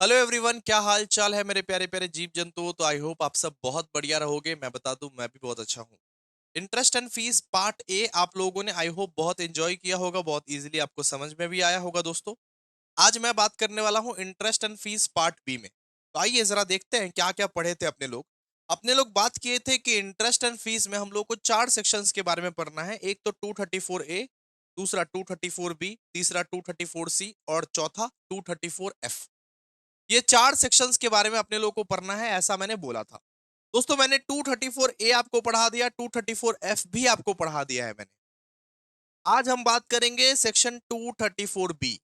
Hello everyone, क्या हाल चाल है मेरे प्यारे प्यारे जीव जंतुओं। तो आई होप आप सब बहुत बढ़िया रहोगे। मैं बता दूं, मैं भी बहुत अच्छा हूं। Interest and fees part A आप लोगों ने आई होप बहुत एंजॉय किया होगा, बहुत इजीली आपको समझ में भी आया होगा दोस्तों। आज मैं बात करने वाला हूं interest and fees part B में। तो आइए जरा देखते हैं क्या क्या पढ़े थे अपने लोग बात किए थे कि इंटरेस्ट एंड फीस में हम लोग को चार सेक्शंस के बारे में पढ़ना है। एक तो 234 ए, दूसरा 234 बी, तीसरा 234 सी और चौथा 234 एफ। ये चार सेक्शंस के बारे में अपने लोगों को पढ़ना है, ऐसा मैंने बोला था। दोस्तों मैंने 234 ए आपको पढ़ा दिया, 234 एफ भी आपको पढ़ा दिया है मैंने। आज हम बात करेंगे सेक्शन 234 बी।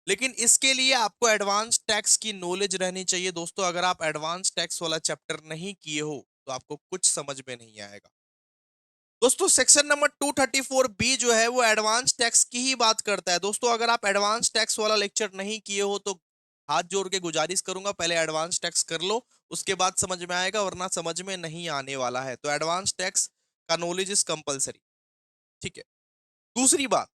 लेकिन इसके लिए आपको एडवांस टैक्स की नॉलेज रहनी चाहिए दोस्तों। अगर आप एडवांस टैक्स वाला चैप्टर नहीं किए हो तो आपको कुछ समझ में नहीं आएगा दोस्तों। सेक्शन नंबर 234 बी जो है वो एडवांस टैक्स की ही बात करता है दोस्तों। अगर आप एडवांस टैक्स वाला लेक्चर नहीं किए हो तो हाथ जोड़ के गुजारिश करूंगा, पहले एडवांस टैक्स कर लो, उसके बाद समझ में आएगा, वरना समझ में नहीं आने वाला है। तो एडवांस टैक्स का नॉलेज इज कंपलसरी। ठीक है। दूसरी बात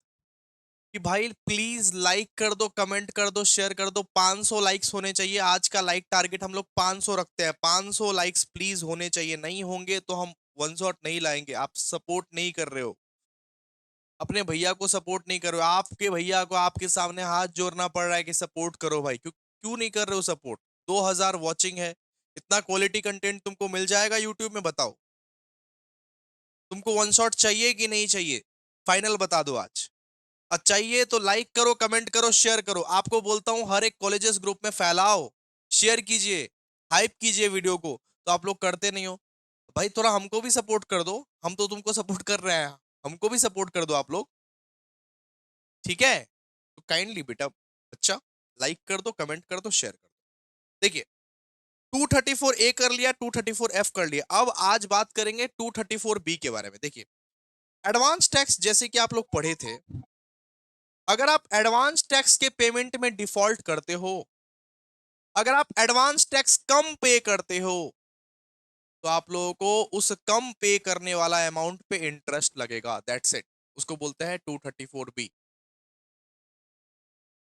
कि भाई प्लीज लाइक कर दो, कमेंट कर दो, शेयर कर दो। 500 लाइक्स होने चाहिए। आज का लाइक टारगेट हम लोग 500 रखते हैं। 500 लाइक्स प्लीज होने चाहिए, नहीं होंगे तो हम वन शॉट नहीं लाएंगे। आप सपोर्ट नहीं कर रहे हो, अपने भैया को सपोर्ट नहीं कर रहे हो। आपके भैया को आपके सामने हाथ जोड़ना पड़ रहा है कि सपोर्ट करो भाई। क्यों क्यों नहीं कर रहे हो सपोर्ट? 2000 वॉचिंग है, इतना क्वालिटी कंटेंट तुमको मिल जाएगा यूट्यूब में? बताओ, तुमको वन शॉट चाहिए कि नहीं चाहिए? फाइनल बता दो आज। चाहिए तो लाइक करो, कमेंट करो, शेयर करो। आपको बोलता हूं हर एक कॉलेजेस ग्रुप में फैलाओ, शेयर कीजिए, हाइप कीजिए वीडियो को। तो आप लोग करते नहीं हो। भाई थोड़ा हमको भी सपोर्ट कर दो, हम तो तुमको सपोर्ट कर रहे हैं। हमको भी सपोर्ट कर दो आप लोग, ठीक है? तो काइंडली बेटा, अच्छा, लाइक कर दो, कमेंट कर दो, शेयर कर दो। देखिए, 234 ए कर लिया, 234 एफ कर लिया। अब आज बात करेंगे 234 बी के बारे में। देखिए, एडवांस टैक्स जैसे कि आप लोग पढ़े थे, अगर आप एडवांस टैक्स के पेमेंट में डिफॉल्ट करते हो, अगर आप एडवांस टैक्स कम पे करते हो, तो आप लोगों को उस कम पे करने वाला अमाउंट पे इंटरेस्ट लगेगा। That's it. उसको बोलते हैं 234 बी।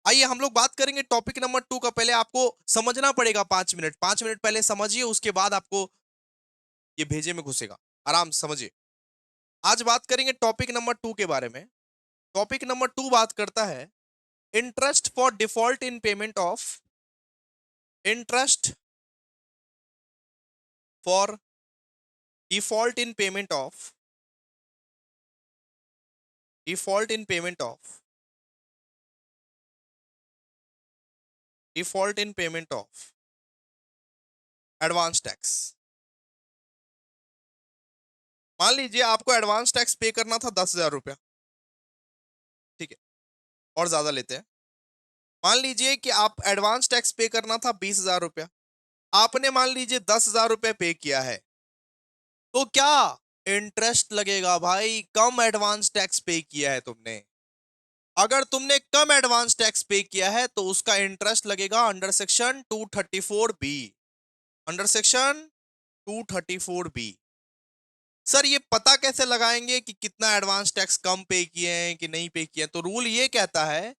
आइए हम लोग बात करेंगे टॉपिक नंबर 2 का। पहले आपको समझना पड़ेगा 5 मिनट, 5 मिनट पहले समझिए, उसके बाद आपको ये भेजे में घुसेगा। आराम से समझिए। आज बात करेंगे टॉपिक नंबर 2 के बारे में। टॉपिक नंबर 2 बात करता है interest for default in payment of, interest for default in payment of, default in payment of, default in payment of advance tax. मान लीजिए आपको एडवांस टैक्स पे करना था 10,000 रुपया, ठीक है, और ज्यादा लेते हैं। मान लीजिए कि आप एडवांस टैक्स पे करना था 20,000 रुपया, आपने मान लीजिए 10,000 रुपये पे किया है, तो क्या इंटरेस्ट लगेगा भाई? कम एडवांस टैक्स पे किया है तुमने। अगर तुमने कम एडवांस टैक्स पे किया है तो उसका इंटरेस्ट लगेगा under section 234 B. Under section 234 B. Sir ये पता कैसे लगाएंगे कि कितना एडवांस टैक्स कम पे किए हैं कि नहीं पे किए हैं? तो रूल ये कहता है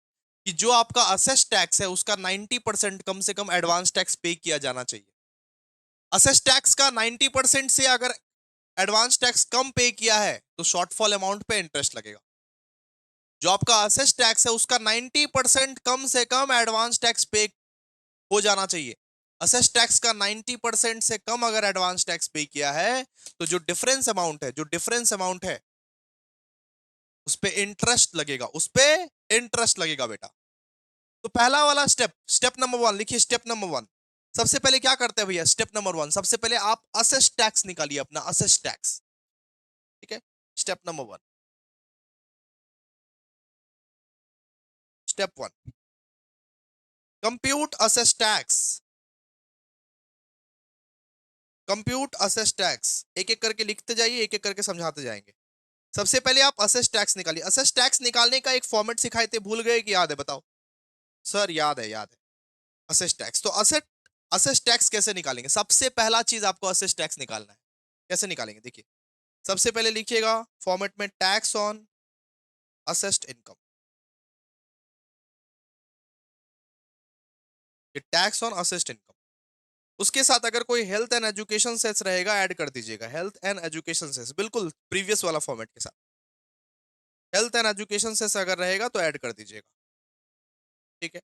कि जो आपका असेस टैक्स है उसका 90% कम से कम एडवांस टैक्स पे किया जाना चाहिए। असेस टैक्स का 90% से अगर एडवांस टैक्स कम पे किया है तो शॉर्टफॉल अमाउंट पे इंटरेस्ट लगेगा। जो आपका असेस टैक्स है उसका 90% कम से कम एडवांस टैक्स पे हो जाना चाहिए। असेस टैक्स का 90% से कम अगर एडवांस टैक्स पे किया है तो जो डिफरेंस अमाउंट है, जो डिफरेंस अमाउंट है उस पे इंटरेस्ट लगेगा, उस पे इंटरेस्ट लगेगा बेटा। तो पहला वाला स्टेप, स्टेप नंबर 1 लिखिए। स्टेप नंबर 1, सबसे पहले क्या करते हैं भैया? स्टेप नंबर 1, सबसे पहले आप असेस टैक्स निकालिए, अपना असेस टैक्स। ठीक है, step number 1, step 1, compute assess tax. Compute assess tax, एक एक करके लिखते जाइए, एक एक करके समझाते जाएंगे। सबसे पहले आप असेस टैक्स निकालिए। असेस टैक्स निकालने का एक फॉर्मेट सिखाए थे, भूल गए कि याद है? बताओ सर। याद है, याद है। असेस टैक्स, तो असेट असेस टैक्स कैसे निकालेंगे? सबसे पहला चीज आपको असेस टैक्स निकालना है। कैसे निकालेंगे? देखिए, सबसे पहले लिखिएगा फॉर्मेट में टैक्स ऑन असेस्ड इनकम। ये टैक्स ऑन असेस्ट इनकम। उसके साथ अगर कोई हेल्थ एंड एजुकेशन सेस रहेगा ऐड कर दीजिएगा, हेल्थ एंड एजुकेशन सेस, बिल्कुल प्रीवियस वाला फॉर्मेट के साथ। हेल्थ एंड एजुकेशन सेस अगर रहेगा तो ऐड कर दीजिएगा, ठीक है।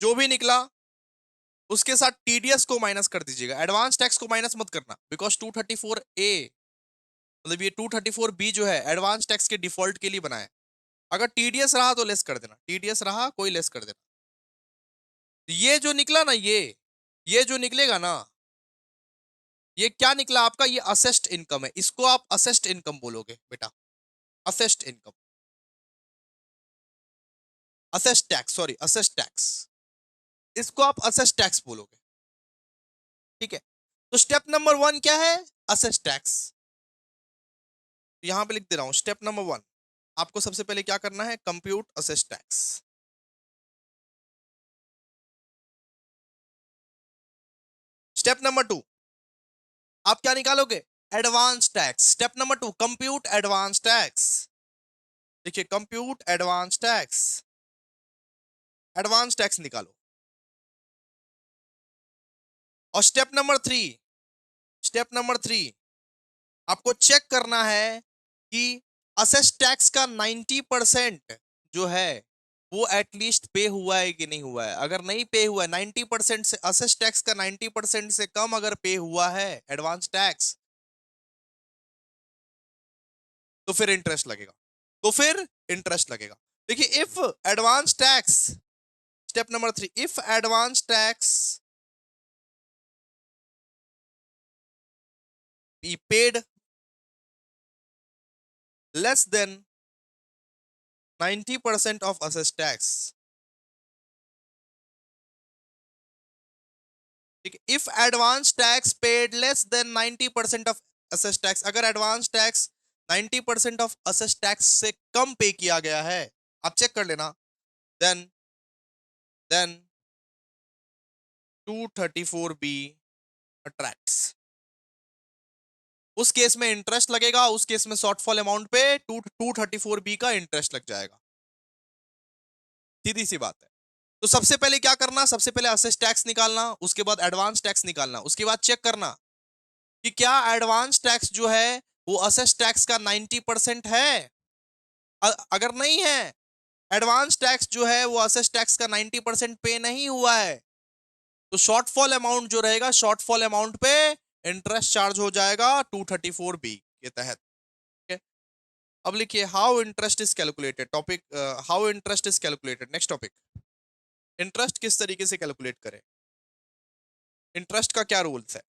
जो भी निकला उसके साथ टीडीएस को माइनस कर दीजिएगा, एडवांस टैक्स को माइनस मत करना, बिकॉज 234A, मतलब ये 234B जो है एडवांस टैक्स के डिफॉल्ट के लिए बना है। अगर टीडीएस रहा तो लेस कर देना, टीडीएस रहा कोई लेस कर देना। ये जो निकला ना, ये जो निकलेगा ना, ये क्या निकला आपका, ये असेस्ट इनकम है, इसको आप असेस्ट इनकम बोलोगे बेटा, asset income, asset tax, sorry asset tax, इसको आप असेस्ट टैक्स बोलोगे, ठीक है। तो स्टेप नंबर 1 क्या है, असेस्ट टैक्स। यहां पे लिख दे रहा हूं स्टेप नंबर 1, आपको सबसे पहले क्या करना है, compute assessed tax. Step number 2 आप क्या निकालोगे, advance tax. Step number 2 compute advance tax. देखिए compute advance tax, advance tax निकालो। और स्टेप नंबर 3 आपको चेक करना है कि असेस टैक्स का 90% जो है वो एटलीस्ट पे हुआ है कि नहीं हुआ है। अगर नहीं पे हुआ है, 90% से, असेस टैक्स का 90% से कम अगर पे हुआ है एडवांस टैक्स, तो फिर इंटरेस्ट लगेगा, तो फिर इंटरेस्ट लगेगा। देखिए if advance tax, step number 3, if advance tax be paid less than 90% of assessed tax, ठीक है। If advance tax paid less than 90% of assessed tax, अगर advance tax 90% of assessed tax से कम पे किया गया है, आप चेक कर लेना, देन 234B अट्रैक्ट्स। उस केस में इंटरेस्ट लगेगा, उस केस में शॉर्टफॉल अमाउंट पे 234B का इंटरेस्ट लग जाएगा, सीधी सी बात है। तो सबसे पहले क्या करना, सबसे पहले असेस टैक्स निकालना, उसके बाद एडवांस टैक्स निकालना, उसके बाद चेक करना कि क्या एडवांस टैक्स जो है वो असेस टैक्स का 90% है। अगर नहीं है, एडवांस टैक्स जो है वो असेस टैक्स का 90% पे नहीं हुआ है, तो शॉर्टफॉल अमाउंट जो रहेगा, शॉर्टफॉल अमाउंट पे इंटरेस्ट चार्ज हो जाएगा 234B के तहत, ठीक है। अब लिखिए how interest is calculated, topic how interest is calculated, next topic, interest किस तरीके से कैलकुलेट करें, इंटरेस्ट का क्या रूल्स है,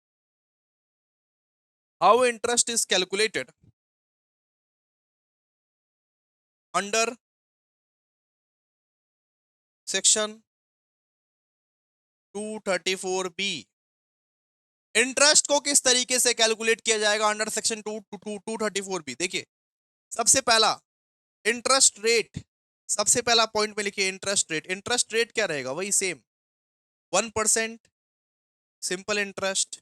how interest is calculated under section 234B। Interest को किस तरीके से कैलकुलेट किया जाएगा अंडर सेक्शन 234B, देखिए सबसे पहला इंटरेस्ट रेट, सबसे पहला पॉइंट में लिखिए इंटरेस्ट रेट। इंटरेस्ट रेट क्या रहेगा, वही same 1% simple interest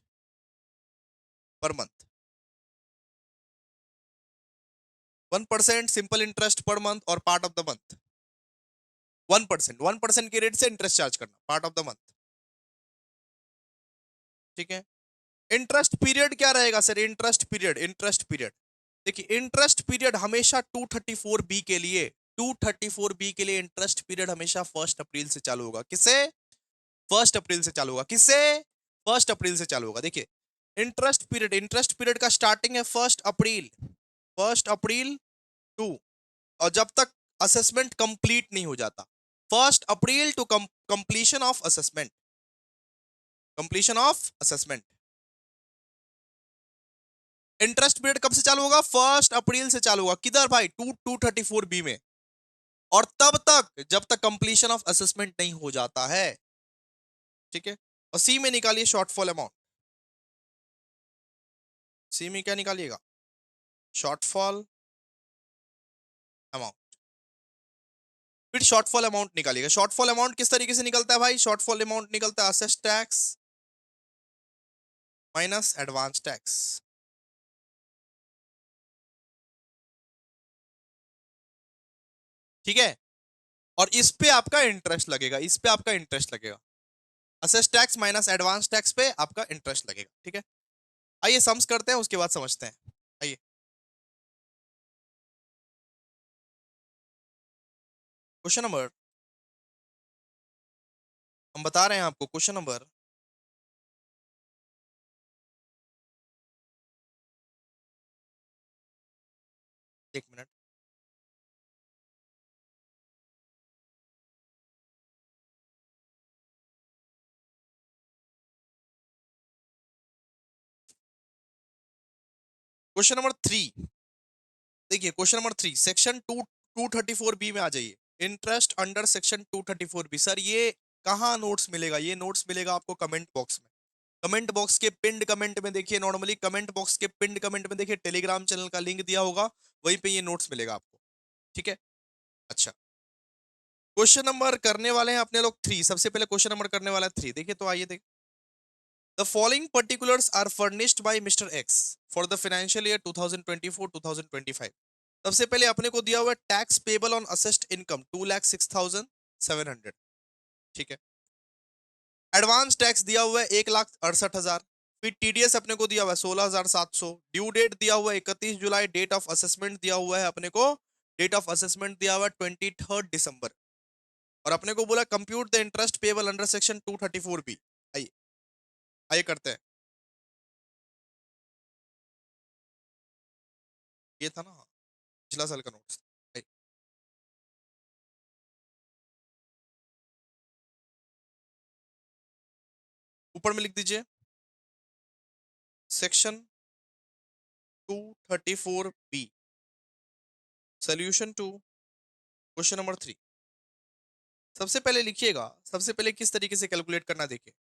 per month, 1% simple interest per month और पार्ट ऑफ द मंथ, 1% के रेट से इंटरेस्ट चार्ज करना पार्ट ऑफ द मंथ, ठीक है। इंटरेस्ट पीरियड क्या रहेगा सर, इंटरेस्ट पीरियड देखिए इंटरेस्ट पीरियड हमेशा 234B के लिए, 234B के लिए इंटरेस्ट पीरियड हमेशा 1 अप्रैल से चालू होगा, किससे, 1 अप्रैल से चालू होगा, किससे, 1 अप्रैल से चालू होगा। देखिए इंटरेस्ट पीरियड का स्टार्टिंग है 1 अप्रैल, 1 अप्रैल टू, और जब तक असेसमेंट कंप्लीट नहीं हो जाता, 1 April to completion of assessment, completion of assessment. Interest period कब से चालू होगा, 1 अप्रैल से चालू होगा, किधर भाई, 234B में, और तब तक जब तक कंप्लीशन ऑफ असेसमेंट नहीं हो जाता है, ठीक है। और सी में निकालिए शॉर्टफॉल अमाउंट, सी में क्या निकालिएगा, शॉर्टफॉल अमाउंट, फिर शॉर्टफॉल अमाउंट निकालिएगा। शॉर्टफॉल अमाउंट किस तरीके से निकलता है भाई, शॉर्टफॉल अमाउंट निकलता है assess tax minus advance tax, ठीक है। और इस पे आपका इंटरेस्ट लगेगा, इस पे आपका इंटरेस्ट लगेगा। Assess tax minus advance tax पे आपका इंटरेस्ट लगेगा, ठीक है। आइए सम्स करते हैं, उसके बाद समझते हैं। आइए, क्वेश्चन नंबर, हम बता रहे हैं आपको क्वेश्चन नंबर। एक मिनट। क्वेश्चन नंबर 3, देखिए क्वेश्चन नंबर 3, सेक्शन 224 बी में आ जाइए। Interest under section 234 B. Sir ये कहाँ नोट्स मिलेगा? ये नोट्स मिलेगा आपको कमेंट बॉक्स में। कमेंट बॉक्स के पिंड कमेंट में देखिए, नॉर्मली कमेंट बॉक्स के पिंड कमेंट में देखिए टेलीग्राम चैनल का लिंक दिया होगा, वहीं पे ये नोट्स मिलेगा आपको, ठीक है। अच्छा, क्वेश्चन नंबर करने वाले हैं अपने लोग 3। सबसे पहले क्वेश्चन नंबर करने वाला है 3, देखिए तो आइए देख। The following particulars are furnished by Mr X for the financial year 2024-2025। सबसे पहले अपने को दिया हुआ है tax payable on assessed income 2,06,700, ठीक है। एडवांस टैक्स दिया हुआ है 1,68,000। फिर टीडीएस अपने को दिया हुआ है 16,700। ड्यू डेट दिया हुआ है 31 जुलाई। डेट ऑफ असेसमेंट दिया हुआ है अपने को, डेट ऑफ असेसमेंट दिया हुआ है 23 दिसंबर। और अपने को बोला compute the interest payable under section 234 B. आइए, आइए करते हैं। ये था ना, पिछला साल का नोट्स। आइए, ऊपर में लिख दीजिए section 234 B, solution to question number 3। सबसे पहले लिखिएगा, सबसे पहले किस तरीके से कैलकुलेट करना देखिए।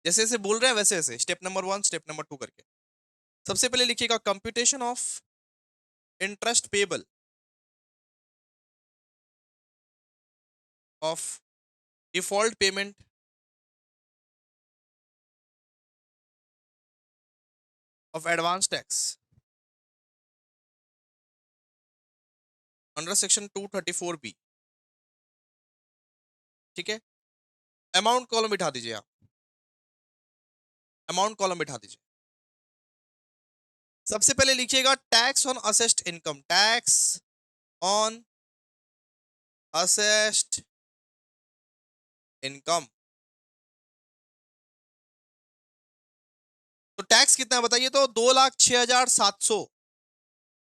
जैसे जैसे बोल रहे हैं वैसे वैसे, स्टेप नंबर 1 स्टेप नंबर 2 करके। सबसे पहले लिखिएगा computation of interest payable of default payment of advance tax under section 234 B, ठीक है। अमाउंट कॉलम बिठा दीजिए आप, अमाउंट कॉलम बिठा दीजिए। सबसे पहले लिखिएगा tax on assessed income, tax on assessed income. तो टैक्स कितना है बताइए? तो 2,06,700,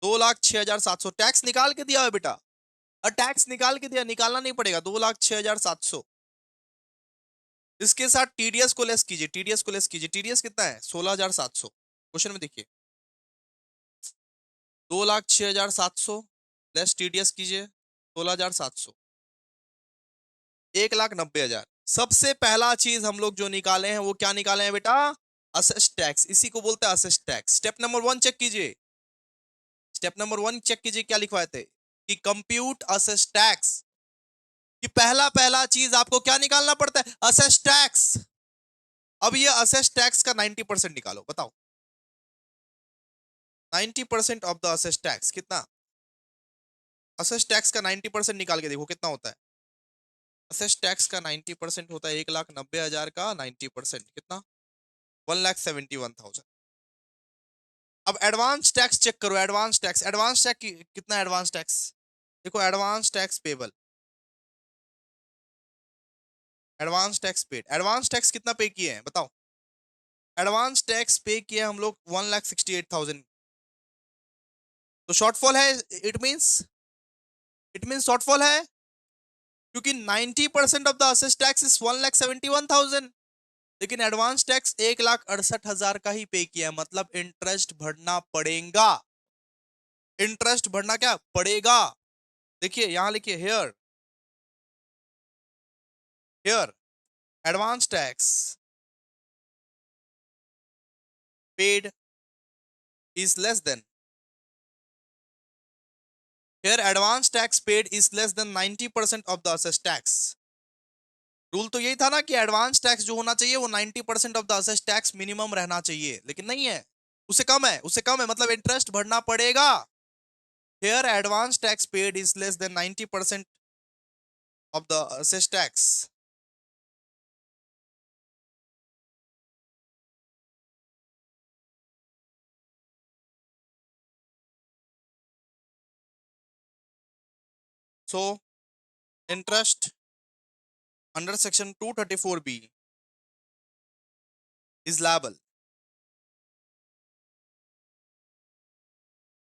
2,06,700 टैक्स निकाल के दिया है बेटा। और टैक्स निकाल के दिया, निकालना नहीं पड़ेगा, 2,06,700। इसके साथ टीडीएस को लेस कीजिए, टीडीएस को लेस कीजिए। टीडीएस कितना है? 16,700। क्वेश्चन में देखिए 2,06,700 लेस टीडीएस कीजिए 16,700, 1,90,000। सबसे पहला चीज हम लोग जो निकाले हैं वो क्या निकाले हैं बेटा? असेस टैक्स, इसी को बोलते हैं assess tax. Step number 1 check कीजिए, स्टेप नंबर 1 चेक कीजिए क्या लिखवाए थे कि कंप्यूट असेस टैक्स। कि पहला पहला चीज आपको क्या निकालना पड़ता है? Assess tax. अब ये असेस टैक्स का 90% निकालो, बताओ 90% ऑफ द असेस टैक्स कितना? असेस टैक्स का 90% निकाल के देखो कितना होता है। असेस टैक्स का 90% होता है 1,90,000 का 90% कितना? 1,71,000। अब एडवांस टैक्स चेक करो, एडवांस टैक्स, एडवांस टैक्स कितना? एडवांस टैक्स देखो, advance tax payable, advance tax paid, advance tax कितना पे किए हैं बताओ? एडवांस टैक्स पे किए हम लोग 1,68,000। तो शॉर्टफॉल है, इट मीन्स शॉर्टफॉल है, क्योंकि 90% of the assess tax is 1,71,000। लेकिन एडवांस टैक्स 1,68,000 का ही पे किया है, मतलब इंटरेस्ट भरना पड़ेगा। इंटरेस्ट भरना क्या पड़ेगा? देखिए यहां लिखिए, here, here advance tax paid is less than, here advance tax paid is less than 90% of the assessed tax। Rule तो यही था ना कि एडवांस टैक्स जो होना चाहिए वो 90% of the assess tax minimum रहना चाहिए, लेकिन नहीं है, उससे कम है, उससे कम है, मतलब इंटरेस्ट भरना पड़ेगा। Here advance tax paid is less than 90% of the assessed tax. So interest under section 234B is liable.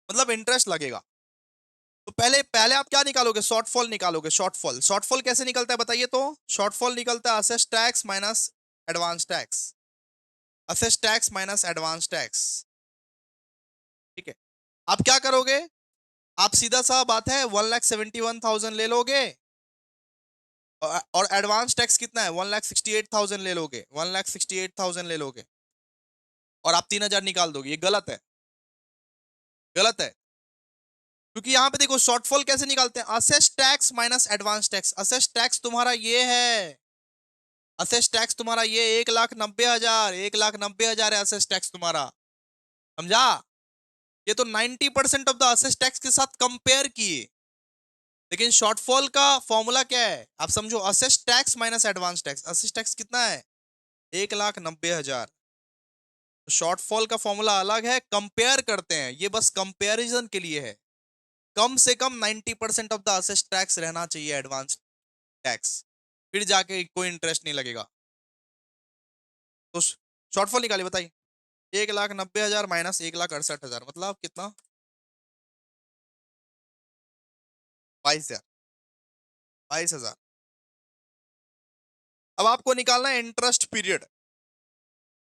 मतलब इंटरेस्ट लगेगा। तो पहले पहले आप क्या निकालोगे? शॉर्टफॉल निकालोगे। शॉर्टफॉल शॉर्टफॉल कैसे निकलता है बताइए तो? शॉर्टफॉल निकलता है assess tax minus advance tax. Assess tax minus advance tax. ठीक है, आप क्या करोगे? आप सीधा सा बात है 1,71,000 ले लोगे, और एडवांस टैक्स कितना है? 1,68,000 ले लोगे, 1,68,000 ले लोगे, और आप 3,000 निकाल दोगे। ये गलत है, गलत है। क्योंकि यहां पे देखो शॉर्टफॉल कैसे निकालते हैं? Assess tax minus advance tax. Assess tax तुम्हारा ये है, असेस टैक्स तुम्हारा ये 1,90,000, 1,90,000 है असेस टैक्स तुम्हारा। समझा? ये तो 90% ऑफ द असेस टैक्स के साथ कंपेयर किए। लेकिन शॉर्टफॉल का फॉर्मूला क्या है आप समझो? Assess tax minus advance tax. Assess tax कितना है? 1,90,000। शॉर्टफॉल का फॉर्मूला अलग है, कंपेयर करते हैं, ये बस कंपैरिजन के लिए है। कम से कम 90% ऑफ द असेस टैक्स रहना चाहिए एडवांस टैक्स, फिर जाके कोई इंटरेस्ट नहीं लगेगा। तो शॉर्टफॉल निकालिए, बताइए। 1,90,000 माइनस 1,68,000 मतलब कितना? 22,000। 22,000। अब आपको निकालना है interest period.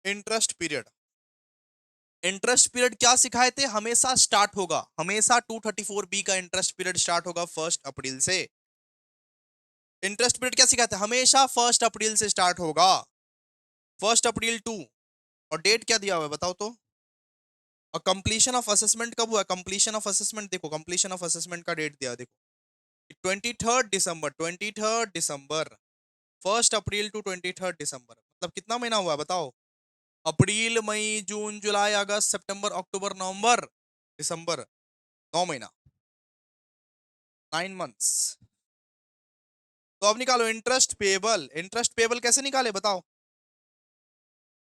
Interest period, interest period क्या सिखाए थे? हमेशा स्टार्ट होगा, हमेशा 234B का इंटरेस्ट पीरियड स्टार्ट होगा 1 अप्रैल से। इंटरेस्ट पीरियड क्या सिखाते हैं? हमेशा 1 अप्रैल से स्टार्ट होगा। 1 अप्रैल टू, और डेट क्या दिया हुआ है बताओ तो? और कंप्लीशन ऑफ असेसमेंट कब हुआ? कंप्लीशन ऑफ असेसमेंट देखो, कंप्लीशन ऑफ असेसमेंट का डेट दिया देखो, 23 दिसंबर, 23 दिसंबर। 1 अप्रैल टू 23 दिसंबर, मतलब कितना महीना हुआ बताओ? अप्रैल, मई, जून, जुलाई, अगस्त, सितंबर, अक्टूबर, नवंबर, दिसंबर। 9 महीना, 9 मंथ्स। तो अब निकालो इंटरेस्ट पेबल। इंटरेस्ट पेबल कैसे निकाले बताओ?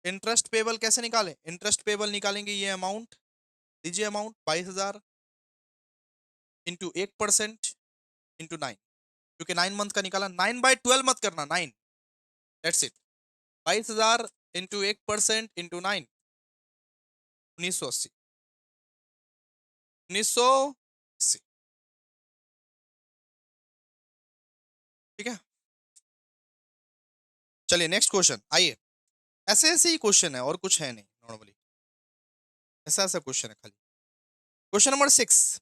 इंटरेस्ट पेबल कैसे निकाले? इंटरेस्ट पेबल निकालेंगे, ये अमाउंट दीजिए, अमाउंट 22,000 इंटू 1% इंटू 9, क्योंकि 9 मंथ का निकाला। 9/12 मत करना, 9, दैट्स इट। 22,000 into 1% into 9, 1980। 1980। ठीक है, चलिए नेक्स्ट क्वेश्चन आइए। ऐसे ऐसे ही क्वेश्चन है और कुछ है नहीं नॉर्मली, ऐसा ऐसा क्वेश्चन है खाली। क्वेश्चन नंबर 6,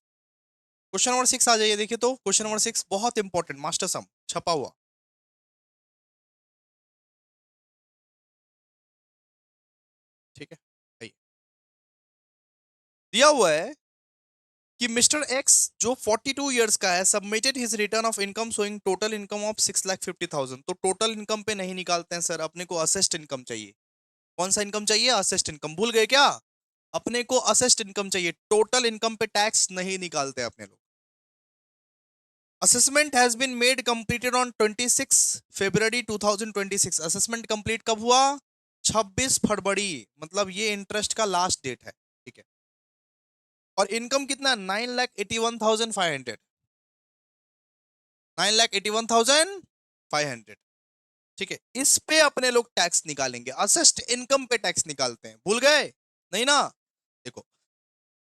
क्वेश्चन नंबर 6 आ जाइए, देखिए तो क्वेश्चन नंबर 6 बहुत इंपॉर्टेंट, मास्टर सम छपा हुआ। ठीक है, आइए। दिया हुआ है कि मिस्टर एक्स जो 42 ईयर्स का है submitted his return of income showing total income of 6,50,000। तो टोटल इनकम पे नहीं निकालते हैं सर, अपने को असेस्ड इनकम चाहिए। कौन सा इनकम चाहिए? Assessed income. भूल गए क्या? अपने को असेस्ड इनकम चाहिए, टोटल इनकम पे टैक्स नहीं निकालते अपने लोग। Assessment has been made completed on 26 February 2026। Assessment complete कब हुआ? 26 फरवरी, मतलब ये इंटरेस्ट का लास्ट डेट है। ठीक है, और इनकम कितना? 9,81,500। 9,81,500। ठीक है, इस पे अपने लोग टैक्स निकालेंगे, असेस्ड इनकम पे टैक्स निकालते हैं, भूल गए? नहीं ना। देखो,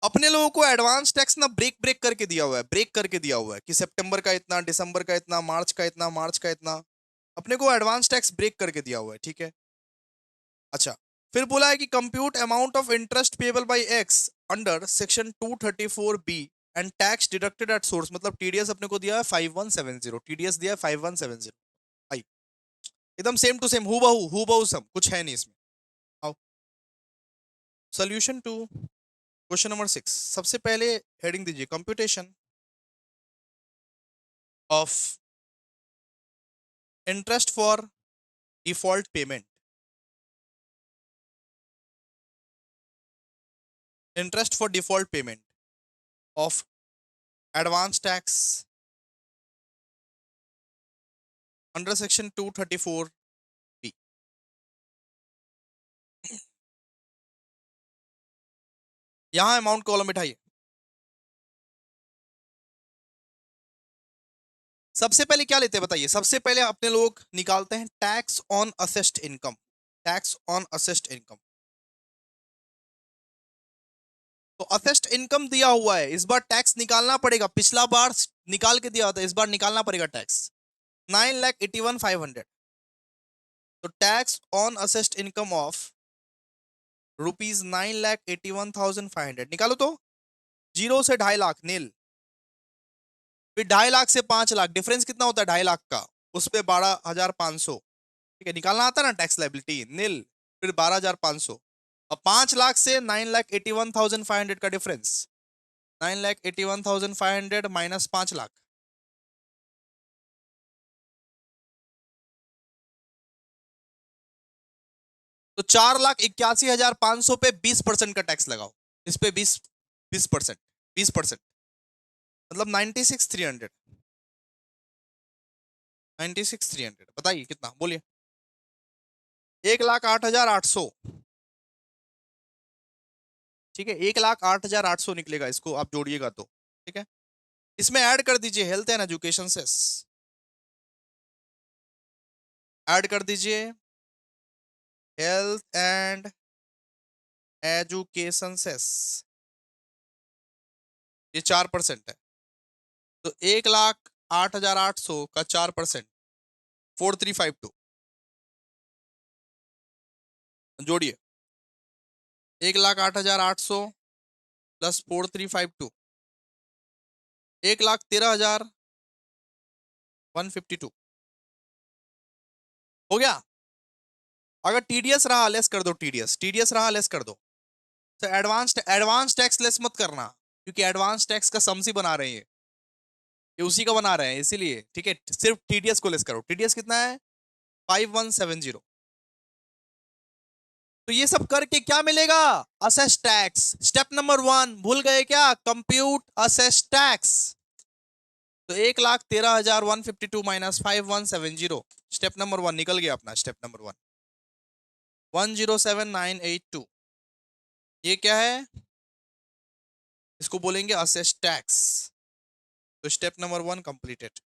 अपने लोगों को एडवांस टैक्स ना ब्रेक ब्रेक करके दिया हुआ है, ब्रेक करके दिया हुआ है कि सितंबर का इतना, दिसंबर का इतना, मार्च का इतना, मार्च का इतना। अपने को एडवांस टैक्स ब्रेक करके दिया हुआ है। ठीक है, अच्छा, फिर बोला है कि compute amount of interest payable by x under section 234B and tax deducted at source. मतलब टीडीएस अपने को दिया है 5170, टीडीएस दिया है 5170। आई, एकदम सेम टू सेम, हु बहू सम, कुछ है नहीं इसमें। आओ, सोल्यूशन टू क्वेश्चन नंबर 6। सबसे पहले हेडिंग दीजिए, computation of interest for default payment. Interest for default payment of advance tax under section 234 B. यहाँ अमाउंट कॉलम बिठाइए। सबसे पहले क्या लेते हैं बताइए? सबसे पहले अपने लोग निकालते हैं tax on assessed income. Tax on assessed income. तो असेस्ड इनकम दिया हुआ है, इस बार टैक्स निकालना पड़ेगा। पिछला बार निकाल के दिया था, इस बार निकालना पड़ेगा टैक्स। 9,81,500। तो tax on assessed income of ₹9,81,500 निकालो तो। जीरो से 2.5 लाख नील, फिर 2.5 लाख से 5 लाख, डिफरेंस कितना होता है 2.5 लाख का? उस पे 12,500। ठीक है, निकालना आता है ना टैक्स लाइबिलिटी नील, फिर 12,500। अब 5 लाख से 9,81,500 का डिफरेंस, 9,81,500 माइनस 5 लाख, तो 4,81,500 पे 20% का टैक्स लगाओ। इस पे 20% 20%, मतलब 96,300। 96,300 बताइए कितना, बोलिए। 1,08,800। ठीक है, 1,08,800 निकलेगा, इसको आप जोड़िएगा तो। ठीक है, इसमें ऐड कर दीजिए health and education cess. Add कर दीजिए हेल्थ एंड एजुकेशन सेस, ये 4% है। तो 1,08,800 का 4%, 4,352 जोड़िए। 1,08,800 प्लस 4,352, 1,13,152 हो गया। अगर टीडीएस रहा लेस कर दो, टीडीएस रहा लेस कर दो। तो एडवांस टैक्स लेस मत करना, क्योंकि एडवांस टैक्स का समसी बना रहे हैं ये उसी का बना रहे हैं इसीलिए। ठीक है, सिर्फ टीडीएस को लेस करो। टीडीएस कितना है? 5170। तो ये सब करके क्या मिलेगा? Assess tax. स्टेप नंबर 1 भूल गए क्या? Compute assess tax. तो 1,13,152 माइनस 5170, स्टेप नंबर 1 निकल गया अपना। Step number 1 107,982। ये क्या है? इसको बोलेंगे असेस टैक्स। तो स्टेप नंबर 1 कंप्लीटेड।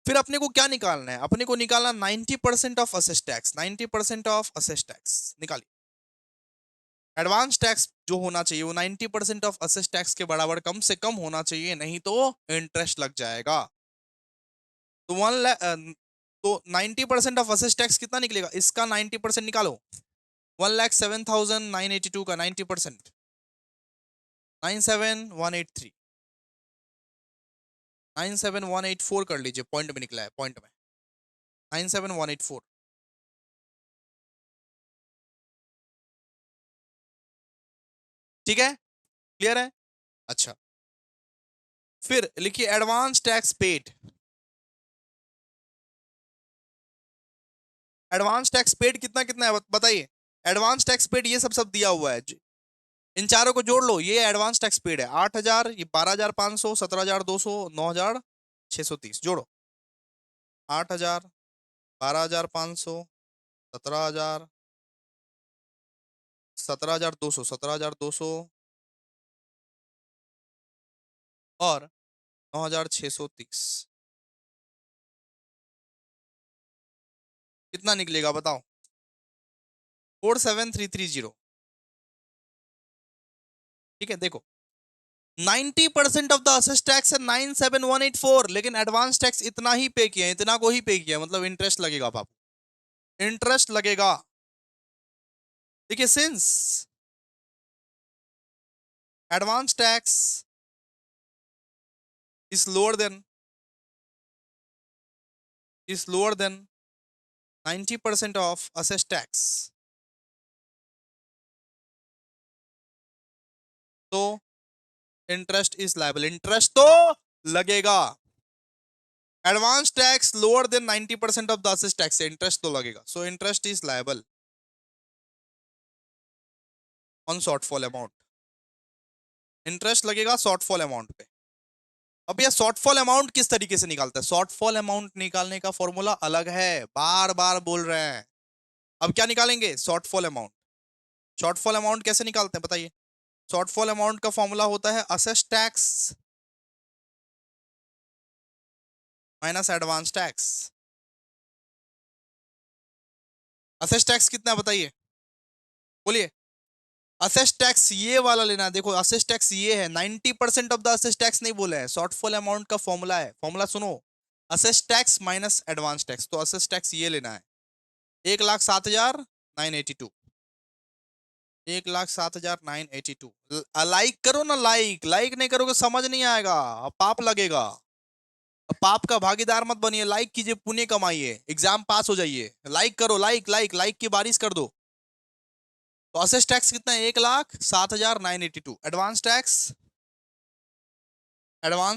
फिर अपने को क्या निकालना है? अपने को निकालना 90% of assessed tax. 90% of assessed tax निकालिए। एडवांस टैक्स जो होना चाहिए वो 90% ऑफ असेस टैक्स के बराबर कम से कम होना चाहिए, नहीं तो इंटरेस्ट लग जाएगा। तो 1 लाख, तो 90% ऑफ असेस टैक्स कितना निकलेगा? इसका 90% निकालो। 1,07,982 का 90%, 97,183। 97,184 कर लीजिए, पॉइंट में निकला है, पॉइंट में 97,184। ठीक है, क्लियर है? अच्छा, फिर लिखिए advance tax paid. Advance tax paid कितना कितना है बताइए? एडवांस टैक्स पेड ये सब सब दिया हुआ है। इन चारों को जोड़ लो, ये एडवांस टैक्स पेड है। 8,000, ये 12,500, 17,200, 9,630 जोड़ो। 8,000, 12,500, 17,000, 17,200, 17,200 और 9,630। कितना निकलेगा बताओ? 47,330। ठीक है, देखो 90% ऑफ द असेस टैक्स है 97,184, लेकिन एडवांस टैक्स इतना ही पे किया है, इतना को ही पे किया है, मतलब इंटरेस्ट लगेगा बाबू, इंटरेस्ट लगेगा। देखिए since advance tax is lower than 90% of assessed tax, तो इंटरेस्ट इज लायबल, इंटरेस्ट तो लगेगा। Advance tax lower than 90% of the assess tax से इंटरेस्ट तो लगेगा, so interest is liable on shortfall amount. Interest लगेगा shortfall amount पे। अब यह शॉर्टफॉल अमाउंट किस तरीके से निकालता है? शॉर्टफॉल अमाउंट निकालने का फॉर्मूला अलग है, बार बार बोल रहे हैं। अब क्या निकालेंगे? Shortfall amount. शॉर्टफॉल अमाउंट कैसे निकालते हैं बताइए? शॉर्टफॉल अमाउंट का फॉर्मूला होता है assess tax minus advance tax. Assess tax कितना है बताइए, बोलिए। असेस टैक्स ये वाला लेना है, देखो असेस टैक्स ये है, 90% ऑफ द असेस टैक्स नहीं बोला है, शॉर्टफॉल अमाउंट का फॉर्मूला है। फॉर्मूला सुनो, assess tax minus advance tax, तो असेस टैक्स ये लेना है 1,07,982। 1,07,982। लाइक करो ना, लाइक लाइक नहीं करोगे समझ नहीं आएगा, अब पाप लगेगा। अब पाप का भागीदार मत बनिए, लाइक कीजिए, पुण्य कमाइए, एग्जाम पास हो जाइए। लाइक करो, लाइक लाइक लाइक की बारिश कर दो। तो असेस टैक्स कितना है? 1,07,982। एडवांस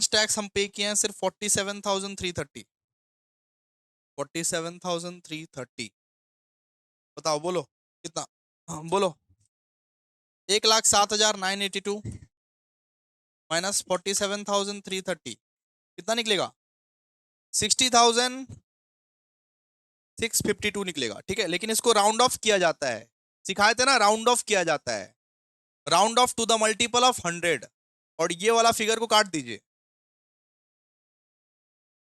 टैक्स हम पे किए हैं सिर्फ 47,330। 47,330। बताओ, बोलो कितना? हाँ, बोलो। 1,07,982 माइनस 47,330 कितना निकलेगा? 60,652 निकलेगा, ठीक है। लेकिन इसको राउंड ऑफ किया जाता है, सिखाए थे ना, राउंड ऑफ किया जाता है। Round off to the multiple of 100, और ये वाला फिगर को काट दीजिए।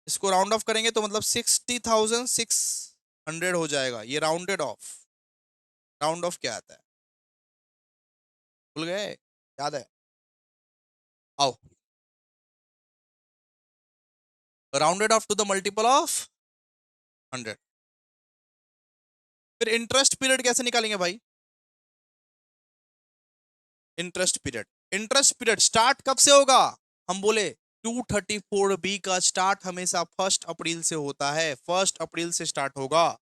इसको राउंड ऑफ करेंगे तो मतलब 60,600 हो जाएगा, ये राउंडेड ऑफ। राउंड ऑफ क्या आता है? भूल गए? याद है? आओ, rounded off to the multiple of 100। फिर इंटरेस्ट पीरियड कैसे निकालेंगे भाई? इंटरेस्ट पीरियड स्टार्ट कब से होगा? हम बोले 234B का स्टार्ट हमेशा 1 अप्रैल से होता है, 1 अप्रैल से स्टार्ट होगा,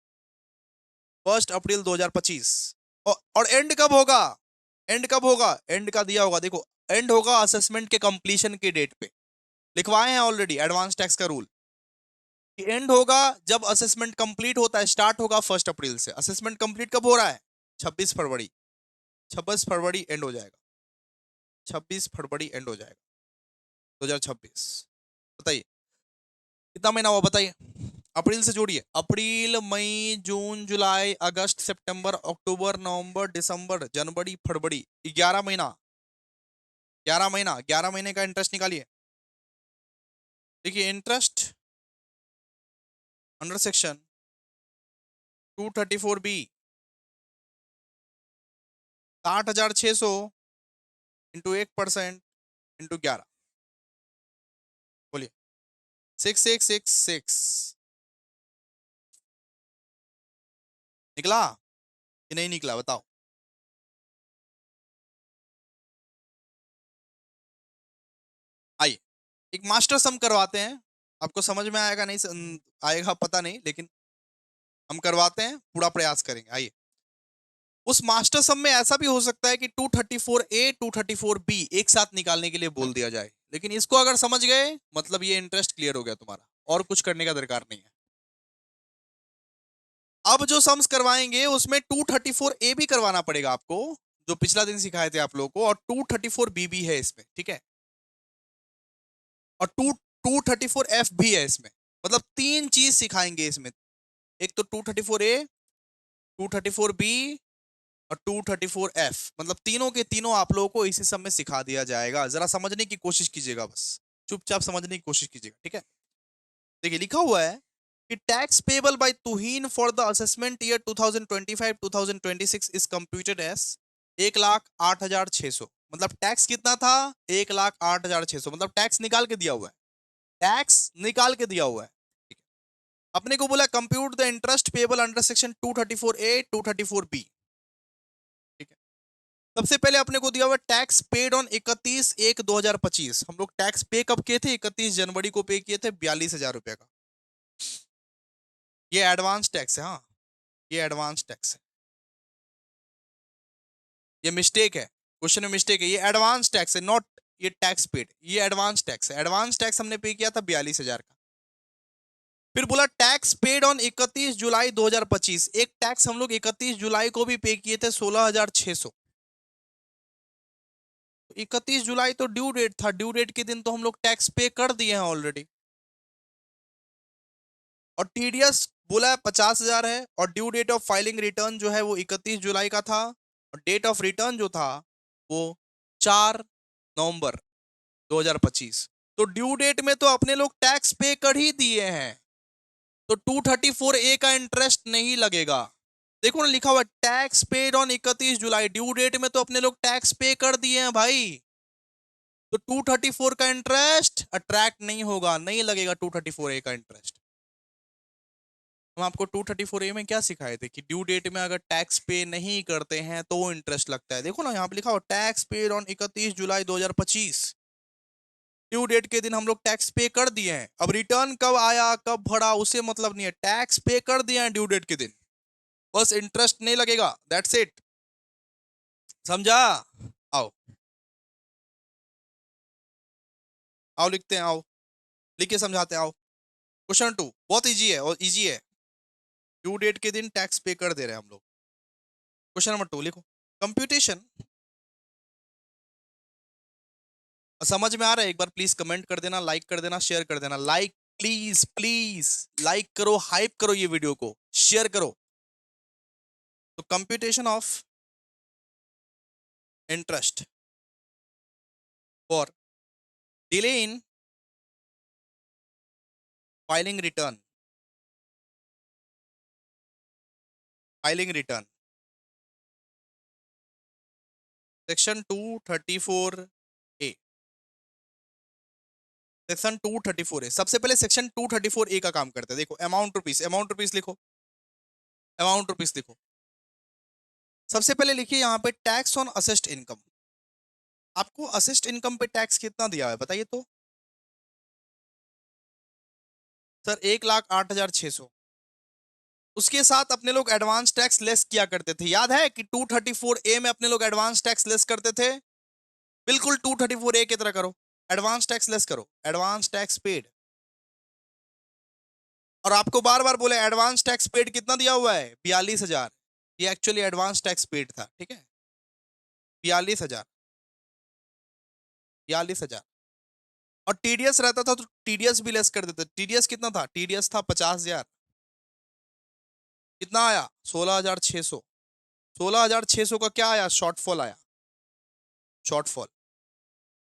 1 अप्रैल 2025। और एंड कब होगा? एंड कब होगा? एंड का दिया होगा, देखो। एंड होगा असेसमेंट के कंप्लीशन के डेट पे, लिखवाए हैं ऑलरेडी एडवांस टैक्स का रूल। एंड होगा जब असेसमेंट कंप्लीट होता है, स्टार्ट होगा 1 अप्रैल से। असेसमेंट कंप्लीट कब हो रहा है? 26 फरवरी। 26 फरवरी एंड हो जाएगा, 26 फरवरी एंड हो जाएगा 2026। बताइए कितना महीना हुआ बताइए? अप्रैल से जोड़िए, अप्रैल मई जून जुलाई अगस्त सितंबर अक्टूबर नवंबर दिसंबर जनवरी फरवरी, 11 महीना। 11 महीना, 11 महीने का इंटरेस्ट निकालिए। देखिए interest under section 234B 60,600 into 1% into 11, बोलिए। 6666 निकला कि नहीं निकला बताओ? आइए एक मास्टर सम करवाते हैं, आपको समझ में आएगा नहीं आएगा पता नहीं, लेकिन हम करवाते हैं, पूरा प्रयास करेंगे। आइए, उस मास्टर सम में ऐसा भी हो सकता है कि 234A 234B एक साथ निकालने के लिए बोल दिया जाए, लेकिन इसको अगर समझ गए मतलब ये इंटरेस्ट क्लियर हो गया तुम्हारा, और कुछ करने का दरकार नहीं है। अब जो सम्स करवाएंगे उसमें 234A भी करवाना पड़ेगा आपको, जो पिछला दिन सिखाए थे आप लोगों को, और 234B भी है इसमें, ठीक है। और 234F भी है इसमें, मतलब 3 चीज सिखाएंगे इसमें। एक तो 234A, 234B और 234F, मतलब तीनों के तीनों आप लोगों को इसी सब में सिखा दिया जाएगा। जरा समझने की कोशिश कीजिएगा, बस चुपचाप समझने की कोशिश कीजिएगा, ठीक है। देखिए लिखा हुआ है कि tax payable by Tuhin for the assessment year 2025-2026 is computed as 1,08,600। मतलब टैक्स कितना था? 1,08,600, मतलब टैक्स निकाल के दिया हुआ है, टैक्स निकाल के दिया हुआ है, ठीक है। अपने को बोला compute the interest payable under section 234A 234B, ठीक है। सबसे पहले अपने को दिया हुआ टैक्स पेड ऑन 31/1/2025। हम लोग टैक्स पे कब किए थे? 31 जनवरी को पे किए थे 42,000 रुपए का। ये एडवांस टैक्स है, हाँ, ये एडवांस टैक्स है, ये मिस्टेक है, क्वेश्चन में मिस्टेक है, ये एडवांस टैक्स है, नॉट ये टैक्स पेड, ये एडवांस टैक्स है। एडवांस टैक्स हमने पे किया था 42,000 का। फिर बोला टैक्स पेड ऑन 31 जुलाई 2025। एक टैक्स हम लोग 31 जुलाई को भी पे किए थे 16,600। 31 जुलाई तो ड्यू डेट था, ड्यू डेट के दिन तो हम लोग टैक्स पे कर दिए हैं ऑलरेडी। और टीडीएस बोला है 50,000 है, और due date of filing return जो है वो 31 जुलाई का था, और डेट ऑफ रिटर्न जो था वो 4 नवंबर 2025। तो ड्यू डेट में तो अपने लोग टैक्स पे कर ही दिए हैं, तो 234A का इंटरेस्ट नहीं लगेगा। देखो ना लिखा हुआ tax paid on 31 July, due date में तो अपने लोग टैक्स पे कर दिए हैं भाई, तो 234 का इंटरेस्ट अट्रैक्ट नहीं होगा, नहीं लगेगा 234A का इंटरेस्ट। हम आपको 234A में क्या सिखाए थे कि ड्यू डेट में अगर टैक्स पे नहीं करते हैं तो इंटरेस्ट लगता है। देखो ना यहाँ पे लिखा हो tax paid on 31 July 2025, due date के दिन हम लोग टैक्स पे कर दिए हैं। अब रिटर्न कब आया कब भरा उसे मतलब नहीं है, टैक्स पे कर दिए हैं ड्यू डेट के दिन, बस इंटरेस्ट नहीं लगेगा, दैट्स इट। समझा? आओ आओ लिखते हैं, आओ लिख के समझाते हैं, आओ। क्वेश्चन 2 बहुत इजी है, और इजी है, ड्यू डेट के दिन टैक्स पे कर दे रहे हैं हम लोग। क्वेश्चन नंबर 2 लिखो, कंप्यूटेशन। समझ में आ रहा है? एक बार प्लीज कमेंट कर देना, लाइक कर देना, शेयर कर देना, लाइक प्लीज प्लीज, लाइक करो, हाइप करो ये वीडियो को, शेयर करो। तो computation of interest for delay in filing return, filing return section 234A, section 234A। सबसे पहले सेक्शन 234A का काम करते हैं। देखो अमाउंट रुपीस, अमाउंट रुपीस लिखो, अमाउंट रुपीस लिखो। सबसे पहले लिखिए यहाँ पे टैक्स ऑन असेस्ट इनकम। आपको असेस्ट इनकम पे टैक्स कितना दिया है बताइए तो? सर 1,08,600। उसके साथ अपने लोग एडवांस टैक्स लेस किया करते थे, याद है कि 234A में अपने लोग एडवांस टैक्स लेस करते थे। बिल्कुल 234A की तरह करो, एडवांस टैक्स लेस करो, एडवांस टैक्स पेड। और आपको बार बार बोले एडवांस टैक्स पेड कितना दिया हुआ है? 42,000। ये एक्चुअली एडवांस टैक्स पेड था, ठीक है, 42,000, 42,000। और टीडीएस रहता था तो टीडीएस भी लेस कर देते। टीडीएस कितना था? टीडीएस था 50,000। कितना आया? 16,600। 16,600 का क्या आया? शॉर्टफॉल आया, शॉर्टफॉल।